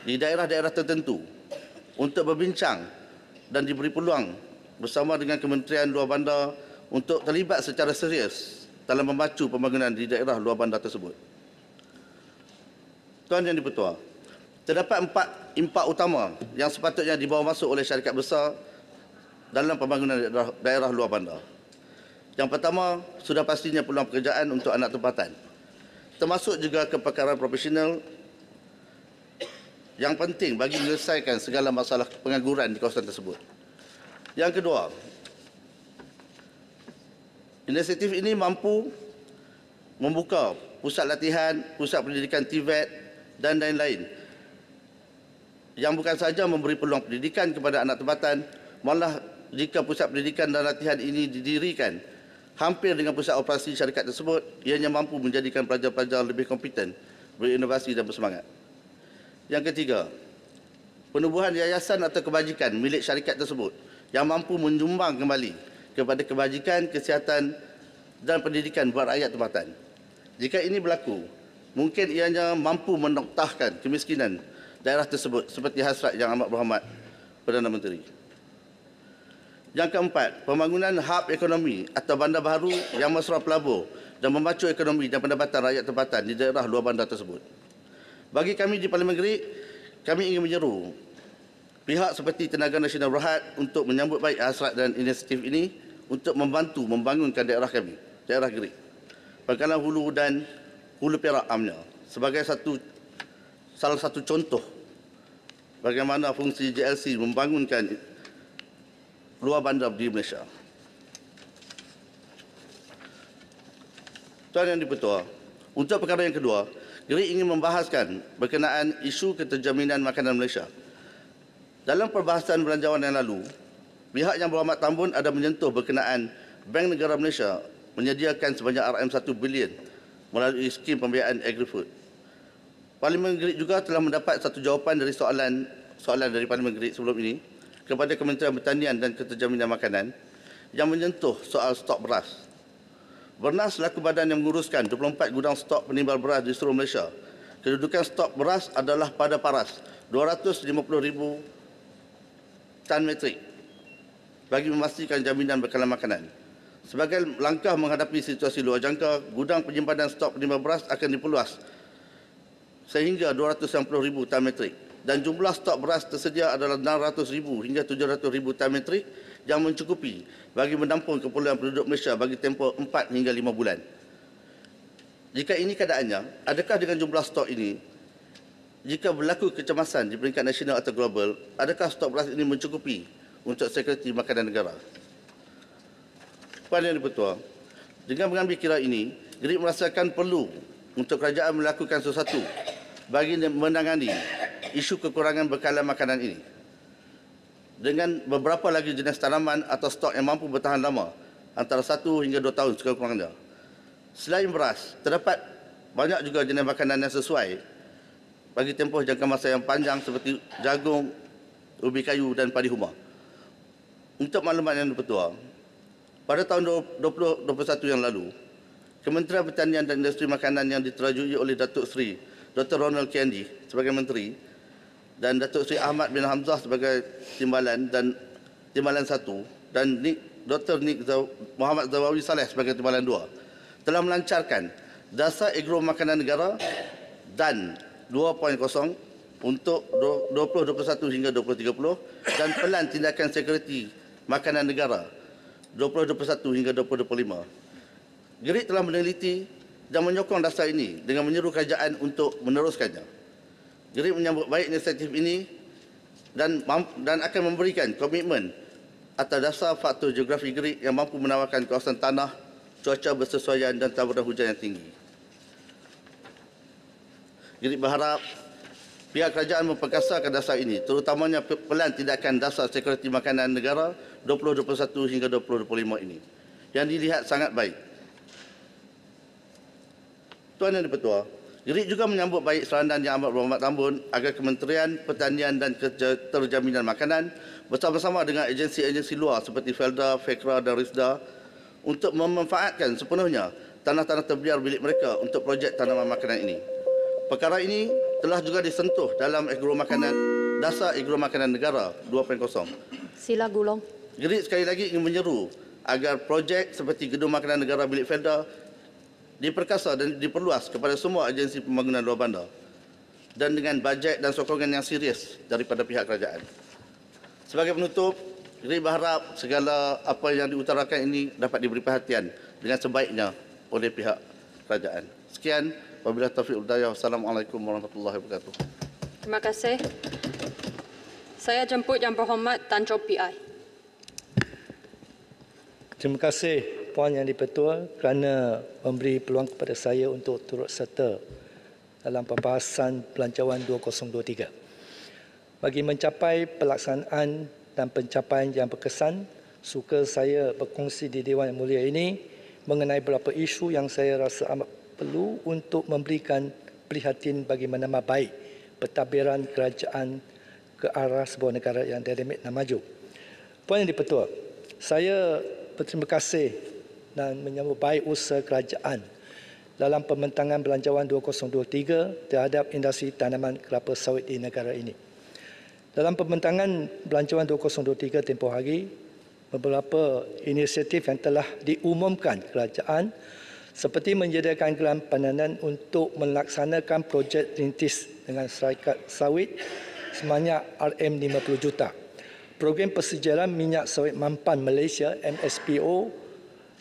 di daerah-daerah tertentu, untuk berbincang dan diberi peluang bersama dengan Kementerian Luar Bandar untuk terlibat secara serius dalam memacu pembangunan di daerah luar bandar tersebut. Tuan Yang di-Pertua, terdapat empat impak utama yang sepatutnya dibawa masuk oleh syarikat besar dalam pembangunan daerah luar bandar. Yang pertama, sudah pastinya peluang pekerjaan untuk anak tempatan, termasuk juga kepakaran profesional yang penting bagi menyelesaikan segala masalah pengangguran di kawasan tersebut. Yang kedua, inisiatif ini mampu membuka pusat latihan, pusat pendidikan TVET dan lain-lain yang bukan sahaja memberi peluang pendidikan kepada anak tempatan, malah jika pusat pendidikan dan latihan ini didirikan hampir dengan pusat operasi syarikat tersebut, ianya mampu menjadikan pelajar-pelajar lebih kompeten, berinovasi dan bersemangat. Yang ketiga, penubuhan yayasan atau kebajikan milik syarikat tersebut yang mampu menyumbang kembali kepada kebajikan, kesihatan dan pendidikan buat rakyat tempatan. Jika ini berlaku, mungkin ianya mampu menoktahkan kemiskinan daerah tersebut seperti hasrat Yang Amat Berhormat Perdana Menteri. Yang keempat, pembangunan hub ekonomi atau bandar baru yang mesra pelabur dan memacu ekonomi dan pendapatan rakyat tempatan di daerah luar bandar tersebut. Bagi kami di Parlimen Gerik, kami ingin menyeru pihak seperti Tenaga Nasional Berhad untuk menyambut baik hasrat dan inisiatif ini untuk membantu membangunkan daerah kami, daerah Gerik, Pangkalan Hulu dan Hulu Perak amnya sebagai salah satu contoh bagaimana fungsi JLC membangunkan luar bandar di Malaysia. Tuan Yang di-Pertua, untuk perkara yang kedua, Gerik ingin membahaskan berkenaan isu keterjaminan makanan Malaysia. Dalam perbahasan belanjawan yang lalu, pihak Yang Berhormat Tambun ada menyentuh berkenaan Bank Negara Malaysia menyediakan sebanyak RM1 bilion melalui skim pembiayaan agri-food. Parlimen Gerik juga telah mendapat satu jawapan dari soalan dari Parlimen Gerik sebelum ini kepada Kementerian Pertanian dan Keterjaminan Makanan yang menyentuh soal stok beras. Bernas selaku badan yang menguruskan 24 gudang stok penimbal beras di seluruh Malaysia Kedudukan stok beras adalah pada paras 250,000 tan metrik bagi memastikan jaminan bekalan makanan. Sebagai langkah menghadapi situasi luar jangka, gudang penyimpanan stok penimba beras akan diperluas sehingga 290,000 tan metrik dan jumlah stok beras tersedia adalah 600,000 hingga 700,000 tan metrik yang mencukupi bagi menampung keperluan penduduk Malaysia bagi tempoh 4 hingga 5 bulan. Jika ini keadaannya, adakah dengan jumlah stok ini, jika berlaku kecemasan di peringkat nasional atau global, adakah stok beras ini mencukupi untuk sekuriti makanan negara? Puan Yang di-Pertua, dengan mengambil kira ini, GRIP merasakan perlu untuk kerajaan melakukan sesuatu bagi menangani isu kekurangan bekalan makanan ini. Dengan beberapa lagi jenis tanaman atau stok yang mampu bertahan lama, antara 1 hingga 2 tahun sekurang-kurangnya. Selain beras, terdapat banyak juga jenis makanan yang sesuai bagi tempoh jangka masa yang panjang seperti jagung, ubi kayu dan padi huma. Untuk maklumat yang di-Pertua, pada tahun 2021 yang lalu, Kementerian Pertanian dan Industri Makanan yang diterajui oleh Datuk Seri Dr. Ronald Kendi sebagai Menteri dan Datuk Seri Ahmad bin Hamzah sebagai Timbalan dan Timbalan 1 dan Dr. Muhammad Zawawi Saleh sebagai Timbalan 2 telah melancarkan Dasar Agro Makanan Negara dan 2.0 untuk 2021 hingga 2030 dan Pelan Tindakan Sekuriti Makanan Negara 2021 hingga 2025. GRIP telah meneliti dan menyokong dasar ini dengan menyeru kerajaan untuk meneruskannya. GRIP menyambut baik inisiatif ini dan akan memberikan komitmen atas dasar faktor geografi GRIP yang mampu menawarkan kawasan tanah, cuaca bersesuaian dan taburan hujan yang tinggi. GRIP berharap pihak kerajaan memperkasakan dasar ini, terutamanya Pelan Tindakan Dasar Sekuriti Makanan Negara 2021 hingga 2025 ini, yang dilihat sangat baik. Tuan Yang di-Pertua, GRIP juga menyambut baik seranan Yang Amat Berhormat Tambun agar Kementerian Pertanian dan Keterjaminan Makanan bersama-sama dengan agensi-agensi luar seperti Felda, FEKRA dan RISDA untuk memanfaatkan sepenuhnya tanah-tanah terbiar milik mereka untuk projek tanaman makanan ini. Perkara ini telah juga disentuh dalam Dasar Agro Makanan Negara 2.0. Sila Gulong. GRIP sekali lagi ingin menyeru agar projek seperti Gedung Makanan Negara milik Felda diperkasa dan diperluas kepada semua agensi pembangunan luar bandar dan dengan bajet dan sokongan yang serius daripada pihak kerajaan. Sebagai penutup, GRIP berharap segala apa yang diutarakan ini dapat diberi perhatian dengan sebaiknya oleh pihak kerajaan. Sekian, wabillahi taufiq wal hidayah. Wassalamualaikum warahmatullahi wabarakatuh. Terima kasih. Saya jemput Yang Berhormat Tan Chow PI. Terima kasih Puan Yang di-Pertua kerana memberi peluang kepada saya untuk turut serta dalam pembahasan Belanjawan 2023. Bagi mencapai pelaksanaan dan pencapaian yang berkesan, suka saya berkongsi di Dewan Yang Mulia ini mengenai beberapa isu yang saya rasa amat perlu untuk memberikan perhatian bagi menambah baik pentadbiran kerajaan ke arah sebuah negara yang dinamik dan maju. Puan Yang di-Pertua, saya berterima kasih dan menyambut baik usaha kerajaan dalam pembentangan Belanjawan 2023 terhadap industri tanaman kelapa sawit di negara ini. Dalam pembentangan Belanjawan 2023 tempoh hari, beberapa inisiatif yang telah diumumkan kerajaan seperti menyediakan geran pendanaan untuk melaksanakan projek rintis dengan syarikat sawit sebanyak RM50 juta. Program Persejalan Minyak Sawit Mampan Malaysia MSPO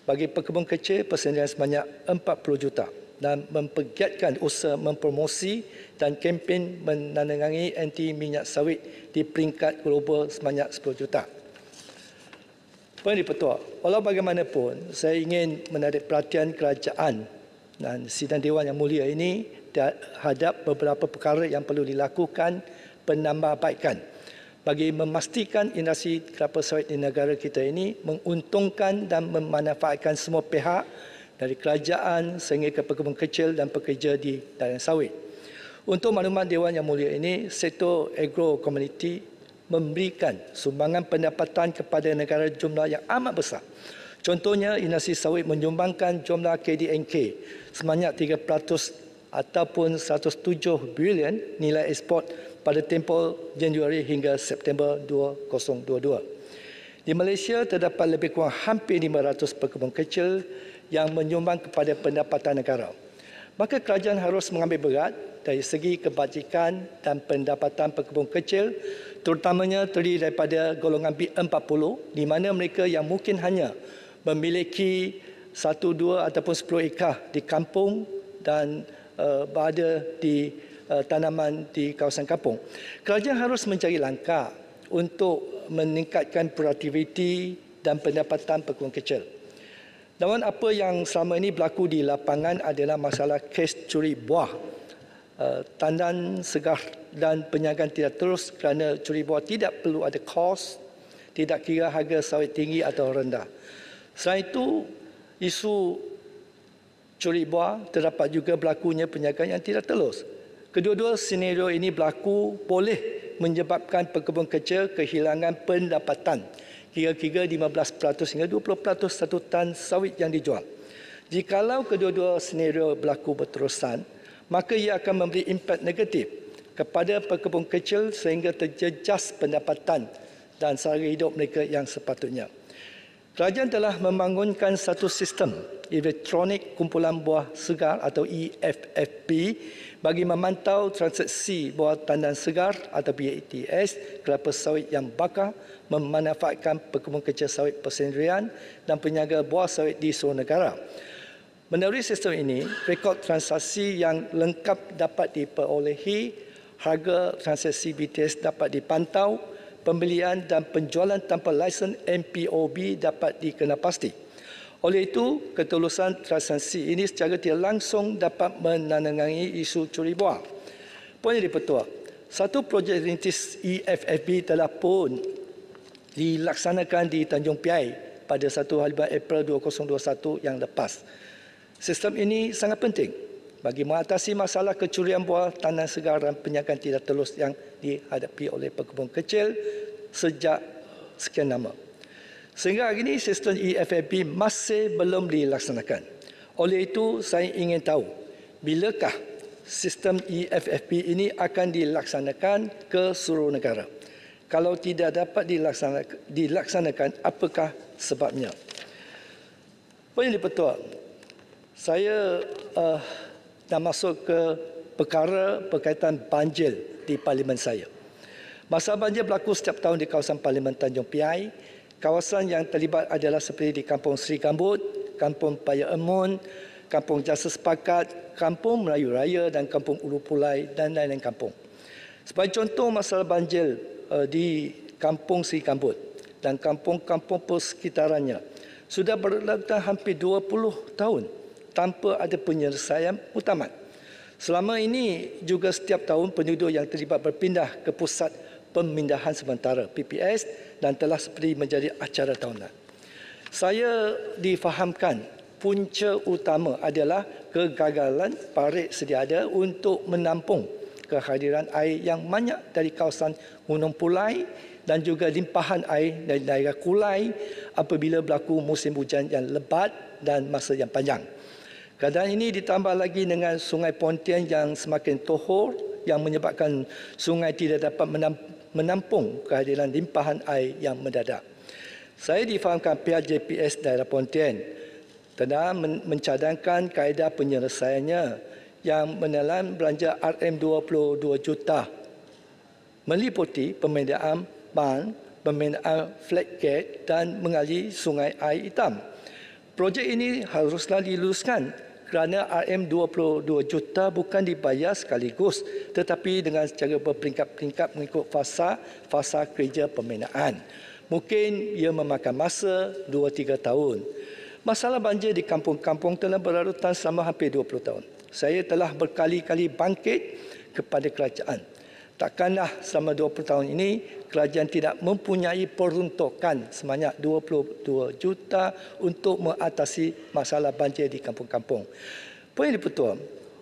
bagi pekebun kecil persediaan sebanyak 40 juta dan mempergiatkan usaha mempromosi dan kempen menandatangani anti minyak sawit di peringkat global sebanyak 10 juta. Puan di-Pertua, walau bagaimanapun saya ingin menarik perhatian kerajaan dan sidang Dewan Yang Mulia ini terhadap beberapa perkara yang perlu dilakukan penambahbaikan bagi memastikan industri kelapa sawit di negara kita ini menguntungkan dan memanfaatkan semua pihak dari kerajaan sehingga ke pekebun kecil dan pekerja di dalam sawit. Untuk maklumat Dewan Yang Mulia ini, sektor agro community memberikan sumbangan pendapatan kepada negara jumlah yang amat besar. Contohnya, industri sawit menyumbangkan jumlah KDNK sebanyak 3% ataupun 107 bilion nilai ekspor pada tempoh Januari hingga September 2022. Di Malaysia terdapat lebih kurang hampir 500 pekebun kecil yang menyumbang kepada pendapatan negara. Maka kerajaan harus mengambil berat dari segi kebajikan dan pendapatan pekebun kecil, terutamanya terdiri daripada golongan B40, di mana mereka yang mungkin hanya memiliki 1, 2 ataupun 10 ekar di kampung dan berada di tanaman di kawasan kampung. Kerajaan harus mencari langkah untuk meningkatkan produktiviti dan pendapatan pekebun kecil. Namun apa yang selama ini berlaku di lapangan adalah masalah kes curi buah, tandan segar dan penyagaan tidak terus kerana curi buah tidak perlu ada kos, tidak kira harga sawit tinggi atau rendah. Selain itu, isu curi buah terdapat juga berlakunya penyagaan yang tidak telus. Kedua-dua senario ini berlaku boleh menyebabkan pekebun kecil kehilangan pendapatan kira-kira 15% hingga 20% satu tan sawit yang dijual. Jikalau kedua-dua senario berlaku berterusan, maka ia akan memberi impak negatif kepada pekebun kecil sehingga terjejas pendapatan dan sara hidup mereka yang sepatutnya. Kerajaan telah membangunkan satu sistem elektronik kumpulan buah segar atau EFFP bagi memantau transaksi buah tandan segar atau BATS, kelapa sawit yang bakar, memanfaatkan pekebun kecil sawit persendirian dan peniaga buah sawit di seluruh negara. Melalui sistem ini, rekod transaksi yang lengkap dapat diperolehi, harga transaksi BTS dapat dipantau, pembelian dan penjualan tanpa lesen MPOB dapat dikenal-pasti. Oleh itu, ketulusan transaksi ini secara tidak langsung dapat menangani isu curi buah. Poin yang dipertua, satu projek rintis EFFB telah pun dilaksanakan di Tanjung Piai pada 1 April 2021 yang lepas. Sistem ini sangat penting bagi mengatasi masalah kecurian buah tandan segar dan penyagaan tidak telus yang dihadapi oleh pekebun kecil sejak sekian lama. Sehingga hari ini sistem EFFB masih belum dilaksanakan. Oleh itu, saya ingin tahu bilakah sistem EFFB ini akan dilaksanakan ke seluruh negara. Kalau tidak dapat dilaksanakan, apakah sebabnya? Poin yang dipertua, saya dah masuk ke perkara berkaitan banjir di parlimen saya. Masalah banjir berlaku setiap tahun di kawasan parlimen Tanjung Piai. Kawasan yang terlibat adalah seperti di Kampung Seri Gambut, Kampung Paya Emun, Kampung Jasa Sepakat, Kampung Melayu Raya dan Kampung Ulu Pulai dan lain-lain kampung. Sebagai contoh masalah banjir di Kampung Seri Gambut dan kampung-kampung persekitarannya sudah berlangsung hampir 20 tahun tanpa ada penyelesaian muktamad. Selama ini juga setiap tahun penduduk yang terlibat berpindah ke pusat pemindahan sementara PPS dan telah seperti menjadi acara tahunan. Saya difahamkan punca utama adalah kegagalan parit sedia ada untuk menampung kehadiran air yang banyak dari kawasan Gunung Pulai dan juga limpahan air dari daerah Kulai apabila berlaku musim hujan yang lebat dan masa yang panjang. Keadaan ini ditambah lagi dengan Sungai Pontian yang semakin tohor yang menyebabkan sungai tidak dapat menampung kehadiran limpahan air yang mendadak. Saya difahamkan pihak JPS daerah Pontian telah mencadangkan kaedah penyelesaiannya yang menelan belanja RM22 juta meliputi pembinaan ban, pembinaan floodgate dan mengalir sungai air hitam. Projek ini haruslah diluluskan kerana RM22 juta bukan dibayar sekaligus tetapi dengan secara berperingkat-peringkat mengikut fasa kerja pembinaan. Mungkin ia memakan masa 2-3 tahun. Masalah banjir di kampung-kampung telah berlarutan selama hampir 20 tahun. Saya telah berkali-kali bangkit kepada kerajaan. Takkanlah selama 20 tahun ini kerajaan tidak mempunyai peruntukan sebanyak 22 juta untuk mengatasi masalah banjir di kampung-kampung. Poin yang dipertua,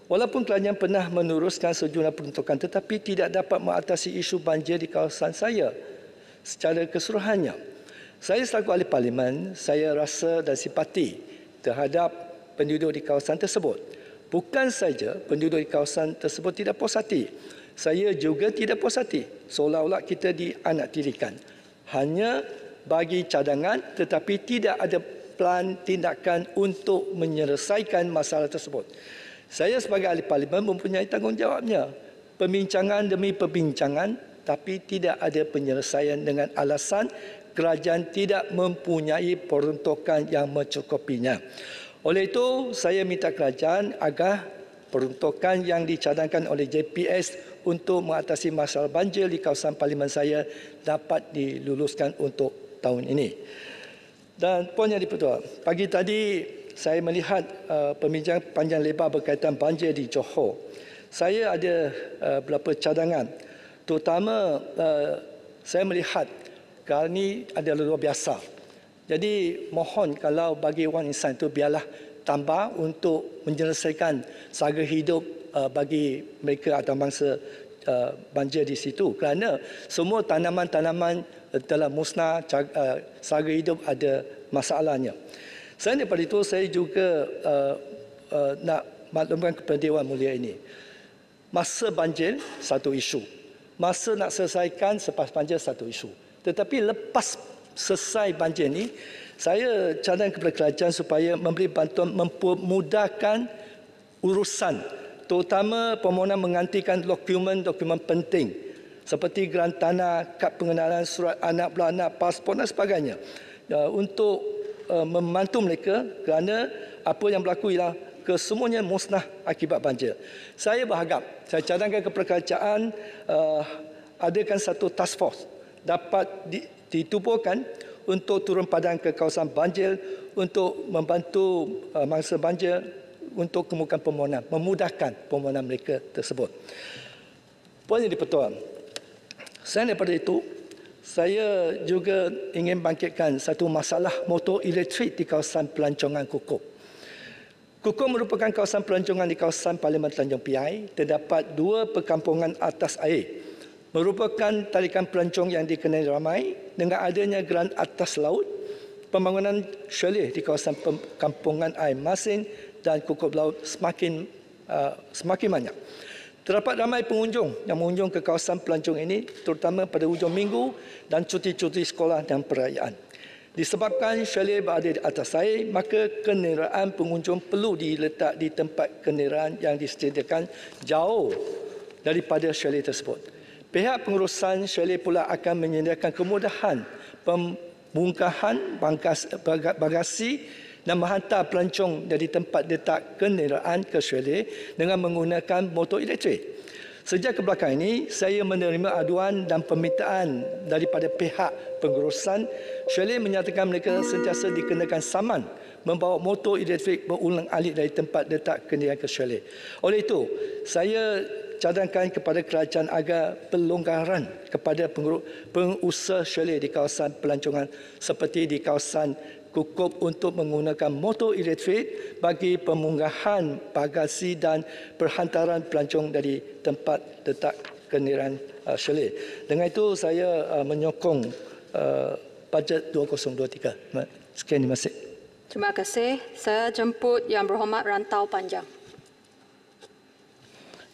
walaupun kerajaan pernah meneruskan sejumlah peruntukan tetapi tidak dapat mengatasi isu banjir di kawasan saya secara keseluruhannya. Saya selaku ahli parlimen, saya rasa dan simpati terhadap penduduk di kawasan tersebut. Bukan saja penduduk di kawasan tersebut tidak puas hati, saya juga tidak puas hati. Seolah-olah kita dianaktirikan. Hanya bagi cadangan tetapi tidak ada plan tindakan untuk menyelesaikan masalah tersebut. Saya sebagai ahli parlimen mempunyai tanggungjawabnya. Perbincangan demi perbincangan tapi tidak ada penyelesaian dengan alasan kerajaan tidak mempunyai peruntukan yang mencukupinya. Oleh itu, saya minta kerajaan agar peruntukan yang dicadangkan oleh JPS untuk mengatasi masalah banjir di kawasan parlimen saya dapat diluluskan untuk tahun ini. Dan poin yang dipertua, pagi tadi saya melihat perbincangan panjang lebar berkaitan banjir di Johor. Saya ada beberapa cadangan, terutama saya melihat kali ini adalah luar biasa. Jadi mohon kalau bagi orang insan itu biarlah tambah untuk menyelesaikan sara hidup bagi mereka atau bangsa banjir di situ. Kerana semua tanaman-tanaman telah musnah, sara hidup ada masalahnya. Selain daripada itu, saya juga nak maklumkan kepada Dewan Mulia ini. Masa banjir, satu isu. Masa nak selesaikan selepas banjir, satu isu. Tetapi lepas selesai banjir ini, saya cadang kepada kerajaan supaya memberi bantuan memudahkan urusan, terutama permohonan mengantikan dokumen-dokumen penting seperti geran tanah, kad pengenalan, surat anak beranak, pasport dan sebagainya untuk membantu mereka kerana apa yang berlaku ialah kesemuanya musnah akibat banjir. Saya berharap, saya cadangkan kepada kerajaan adakan satu task force dapat ditubuhkan untuk turun padang ke kawasan banjir untuk membantu mangsa banjir untuk kemukakan permohonan, memudahkan permohonan mereka tersebut. Poin yang dipertua. Selain daripada itu, saya juga ingin bangkitkan satu masalah motor elektrik di kawasan pelancongan Kukup. Kukup merupakan kawasan pelancongan di kawasan Parlimen Tanjung Piai. Terdapat 2 perkampungan atas air. Merupakan talikan pelancong yang dikenali ramai dengan adanya geran atas laut, pembangunan chalet di kawasan perkampungan air masin dan Kukup laut semakin banyak. Terdapat ramai pengunjung yang mengunjung ke kawasan pelancong ini terutama pada hujung minggu dan cuti-cuti sekolah dan perayaan. Disebabkan chalet berada di atas air, maka kenderaan pengunjung perlu diletak di tempat kenderaan yang disediakan jauh daripada chalet tersebut. Pihak pengurusan chalet pula akan menyediakan kemudahan pembungkahan bagasi dan menghantar pelancong dari tempat letak kenderaan ke chalet dengan menggunakan motor elektrik. Sejak ke belakang ini, saya menerima aduan dan permintaan daripada pihak pengurusan chalet menyatakan mereka sentiasa dikenakan saman membawa motor elektrik berulang-alik dari tempat letak kenderaan ke chalet. Oleh itu, saya cadangkan kepada kerajaan agar pelonggaran kepada pengusaha chalet di kawasan pelancongan seperti di kawasan Kukup untuk menggunakan motor elektrik bagi pemunggahan bagasi dan perhantaran pelancong dari tempat letak kenderaan chalet. Dengan itu saya menyokong bajet 2023. Sekian, terima kasih. Terima kasih. Saya jemput Yang Berhormat Rantau Panjang.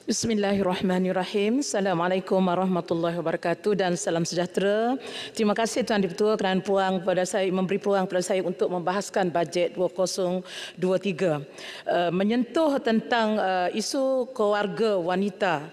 Bismillahirrahmanirrahim. Assalamualaikum warahmatullahi wabarakatuh dan salam sejahtera. Terima kasih Tuan Dipertua kerana memberi peluang kepada saya untuk membahaskan bajet 2023. Menyentuh tentang isu keluarga wanita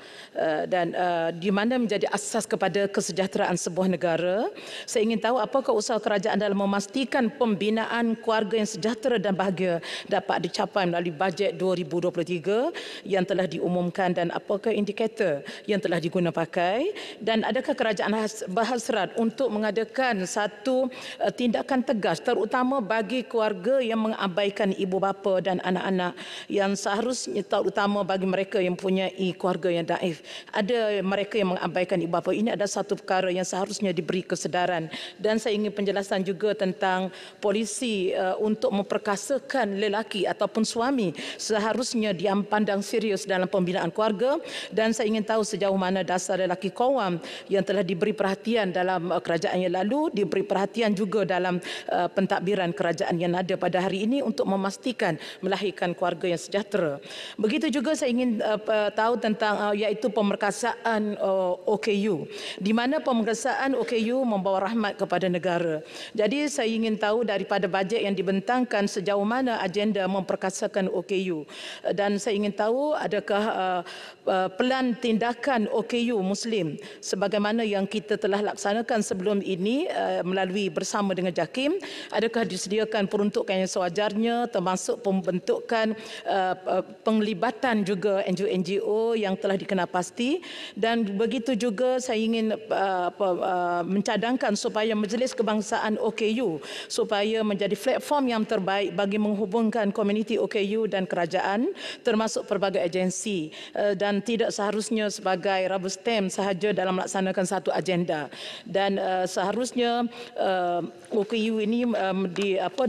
dan di mana menjadi asas kepada kesejahteraan sebuah negara. Saya ingin tahu apakah usaha kerajaan dalam memastikan pembinaan keluarga yang sejahtera dan bahagia dapat dicapai melalui bajet 2023 yang telah diumumkan dan apakah indikator yang telah digunakan pakai dan adakah kerajaan berhasrat untuk mengadakan satu tindakan tegas terutama bagi keluarga yang mengabaikan ibu bapa dan anak-anak yang seharusnya terutama bagi mereka yang mempunyai keluarga yang daif. Ada mereka yang mengabaikan ibu bapa, ini adalah satu perkara yang seharusnya diberi kesedaran dan saya ingin penjelasan juga tentang polisi untuk memperkasakan lelaki ataupun suami seharusnya dipandang serius dalam pembinaan keluarga keluarga, dan saya ingin tahu sejauh mana dasar lelaki Qawam yang telah diberi perhatian dalam kerajaan yang lalu, diberi perhatian juga dalam pentadbiran kerajaan yang ada pada hari ini untuk memastikan melahirkan keluarga yang sejahtera. Begitu juga saya ingin tahu tentang iaitu pemerkasaan OKU, di mana pemerkasaan OKU membawa rahmat kepada negara. Jadi saya ingin tahu daripada bajet yang dibentangkan sejauh mana agenda memperkasakan OKU, dan saya ingin tahu adakah pelan tindakan OKU Muslim sebagaimana yang kita telah laksanakan sebelum ini melalui bersama dengan JAKIM, adakah disediakan peruntukan yang sewajarnya termasuk pembentukan penglibatan juga NGO-NGO yang telah dikenal pasti, dan begitu juga saya ingin mencadangkan supaya Majlis Kebangsaan OKU supaya menjadi platform yang terbaik bagi menghubungkan komuniti OKU dan kerajaan termasuk pelbagai agensi, dan tidak seharusnya sebagai rubber stamp sahaja dalam melaksanakan satu agenda, dan seharusnya OKU ini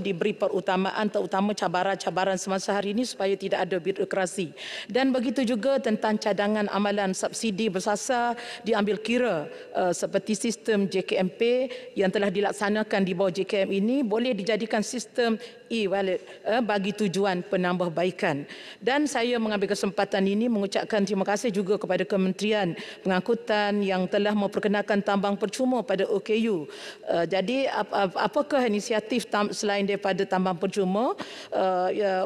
diberi perutamaan terutama cabaran-cabaran semasa hari ini supaya tidak ada birokrasi, dan begitu juga tentang cadangan amalan subsidi bersasar diambil kira seperti sistem JKMP yang telah dilaksanakan di bawah JKM ini boleh dijadikan sistem e-wallet bagi tujuan penambahbaikan. Dan saya mengambil kesempatan ini mengucapkan terima kasih juga kepada Kementerian Pengangkutan yang telah memperkenalkan tambang percuma pada OKU. Jadi apakah inisiatif selain daripada tambang percuma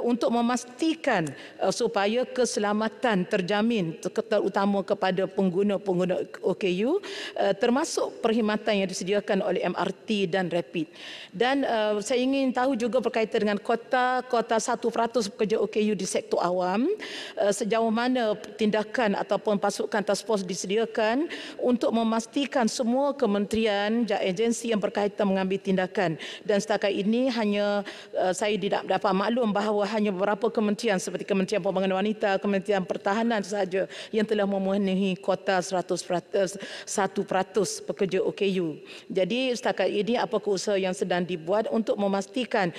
untuk memastikan supaya keselamatan terjamin terutama kepada pengguna-pengguna OKU, termasuk perkhidmatan yang disediakan oleh MRT dan Rapid. Dan saya ingin tahu juga berkaitan dengan kota 1% pekerja OKU di sektor awam, sejauh mana tindakan ataupun pasukan task force disediakan untuk memastikan semua kementerian, agensi yang berkaitan mengambil tindakan. Dan setakat ini hanya saya tidak dapat maklum bahawa hanya beberapa kementerian seperti Kementerian Pembangunan Wanita, Kementerian Pertahanan sahaja yang telah memenuhi kota 1% pekerja OKU. Jadi setakat ini apakah usaha yang sedang dibuat untuk memastikan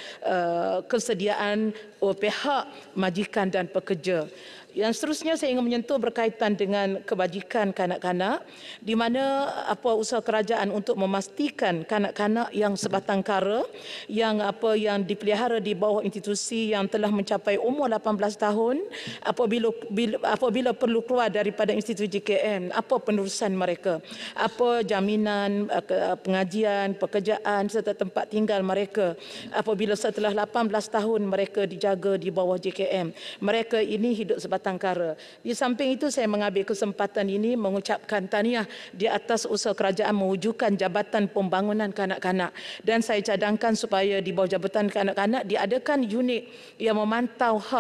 kesediaan pihak majikan dan pekerja. Yang seterusnya saya ingin menyentuh berkaitan dengan kebajikan kanak-kanak, di mana apa usaha kerajaan untuk memastikan kanak-kanak yang sebatang kara yang dipelihara di bawah institusi yang telah mencapai umur 18 tahun apabila perlu keluar daripada institusi JKM, apa penerusan mereka, apa jaminan pengajian, pekerjaan serta tempat tinggal mereka apabila setelah 18 tahun mereka dijaga di bawah JKM. Mereka ini hidup sebatang kara. Di samping itu saya mengambil kesempatan ini mengucapkan tahniah di atas usaha kerajaan mewujudkan Jabatan Pembangunan Kanak-kanak, dan saya cadangkan supaya di bawah Jabatan Kanak-kanak diadakan unit yang memantau hak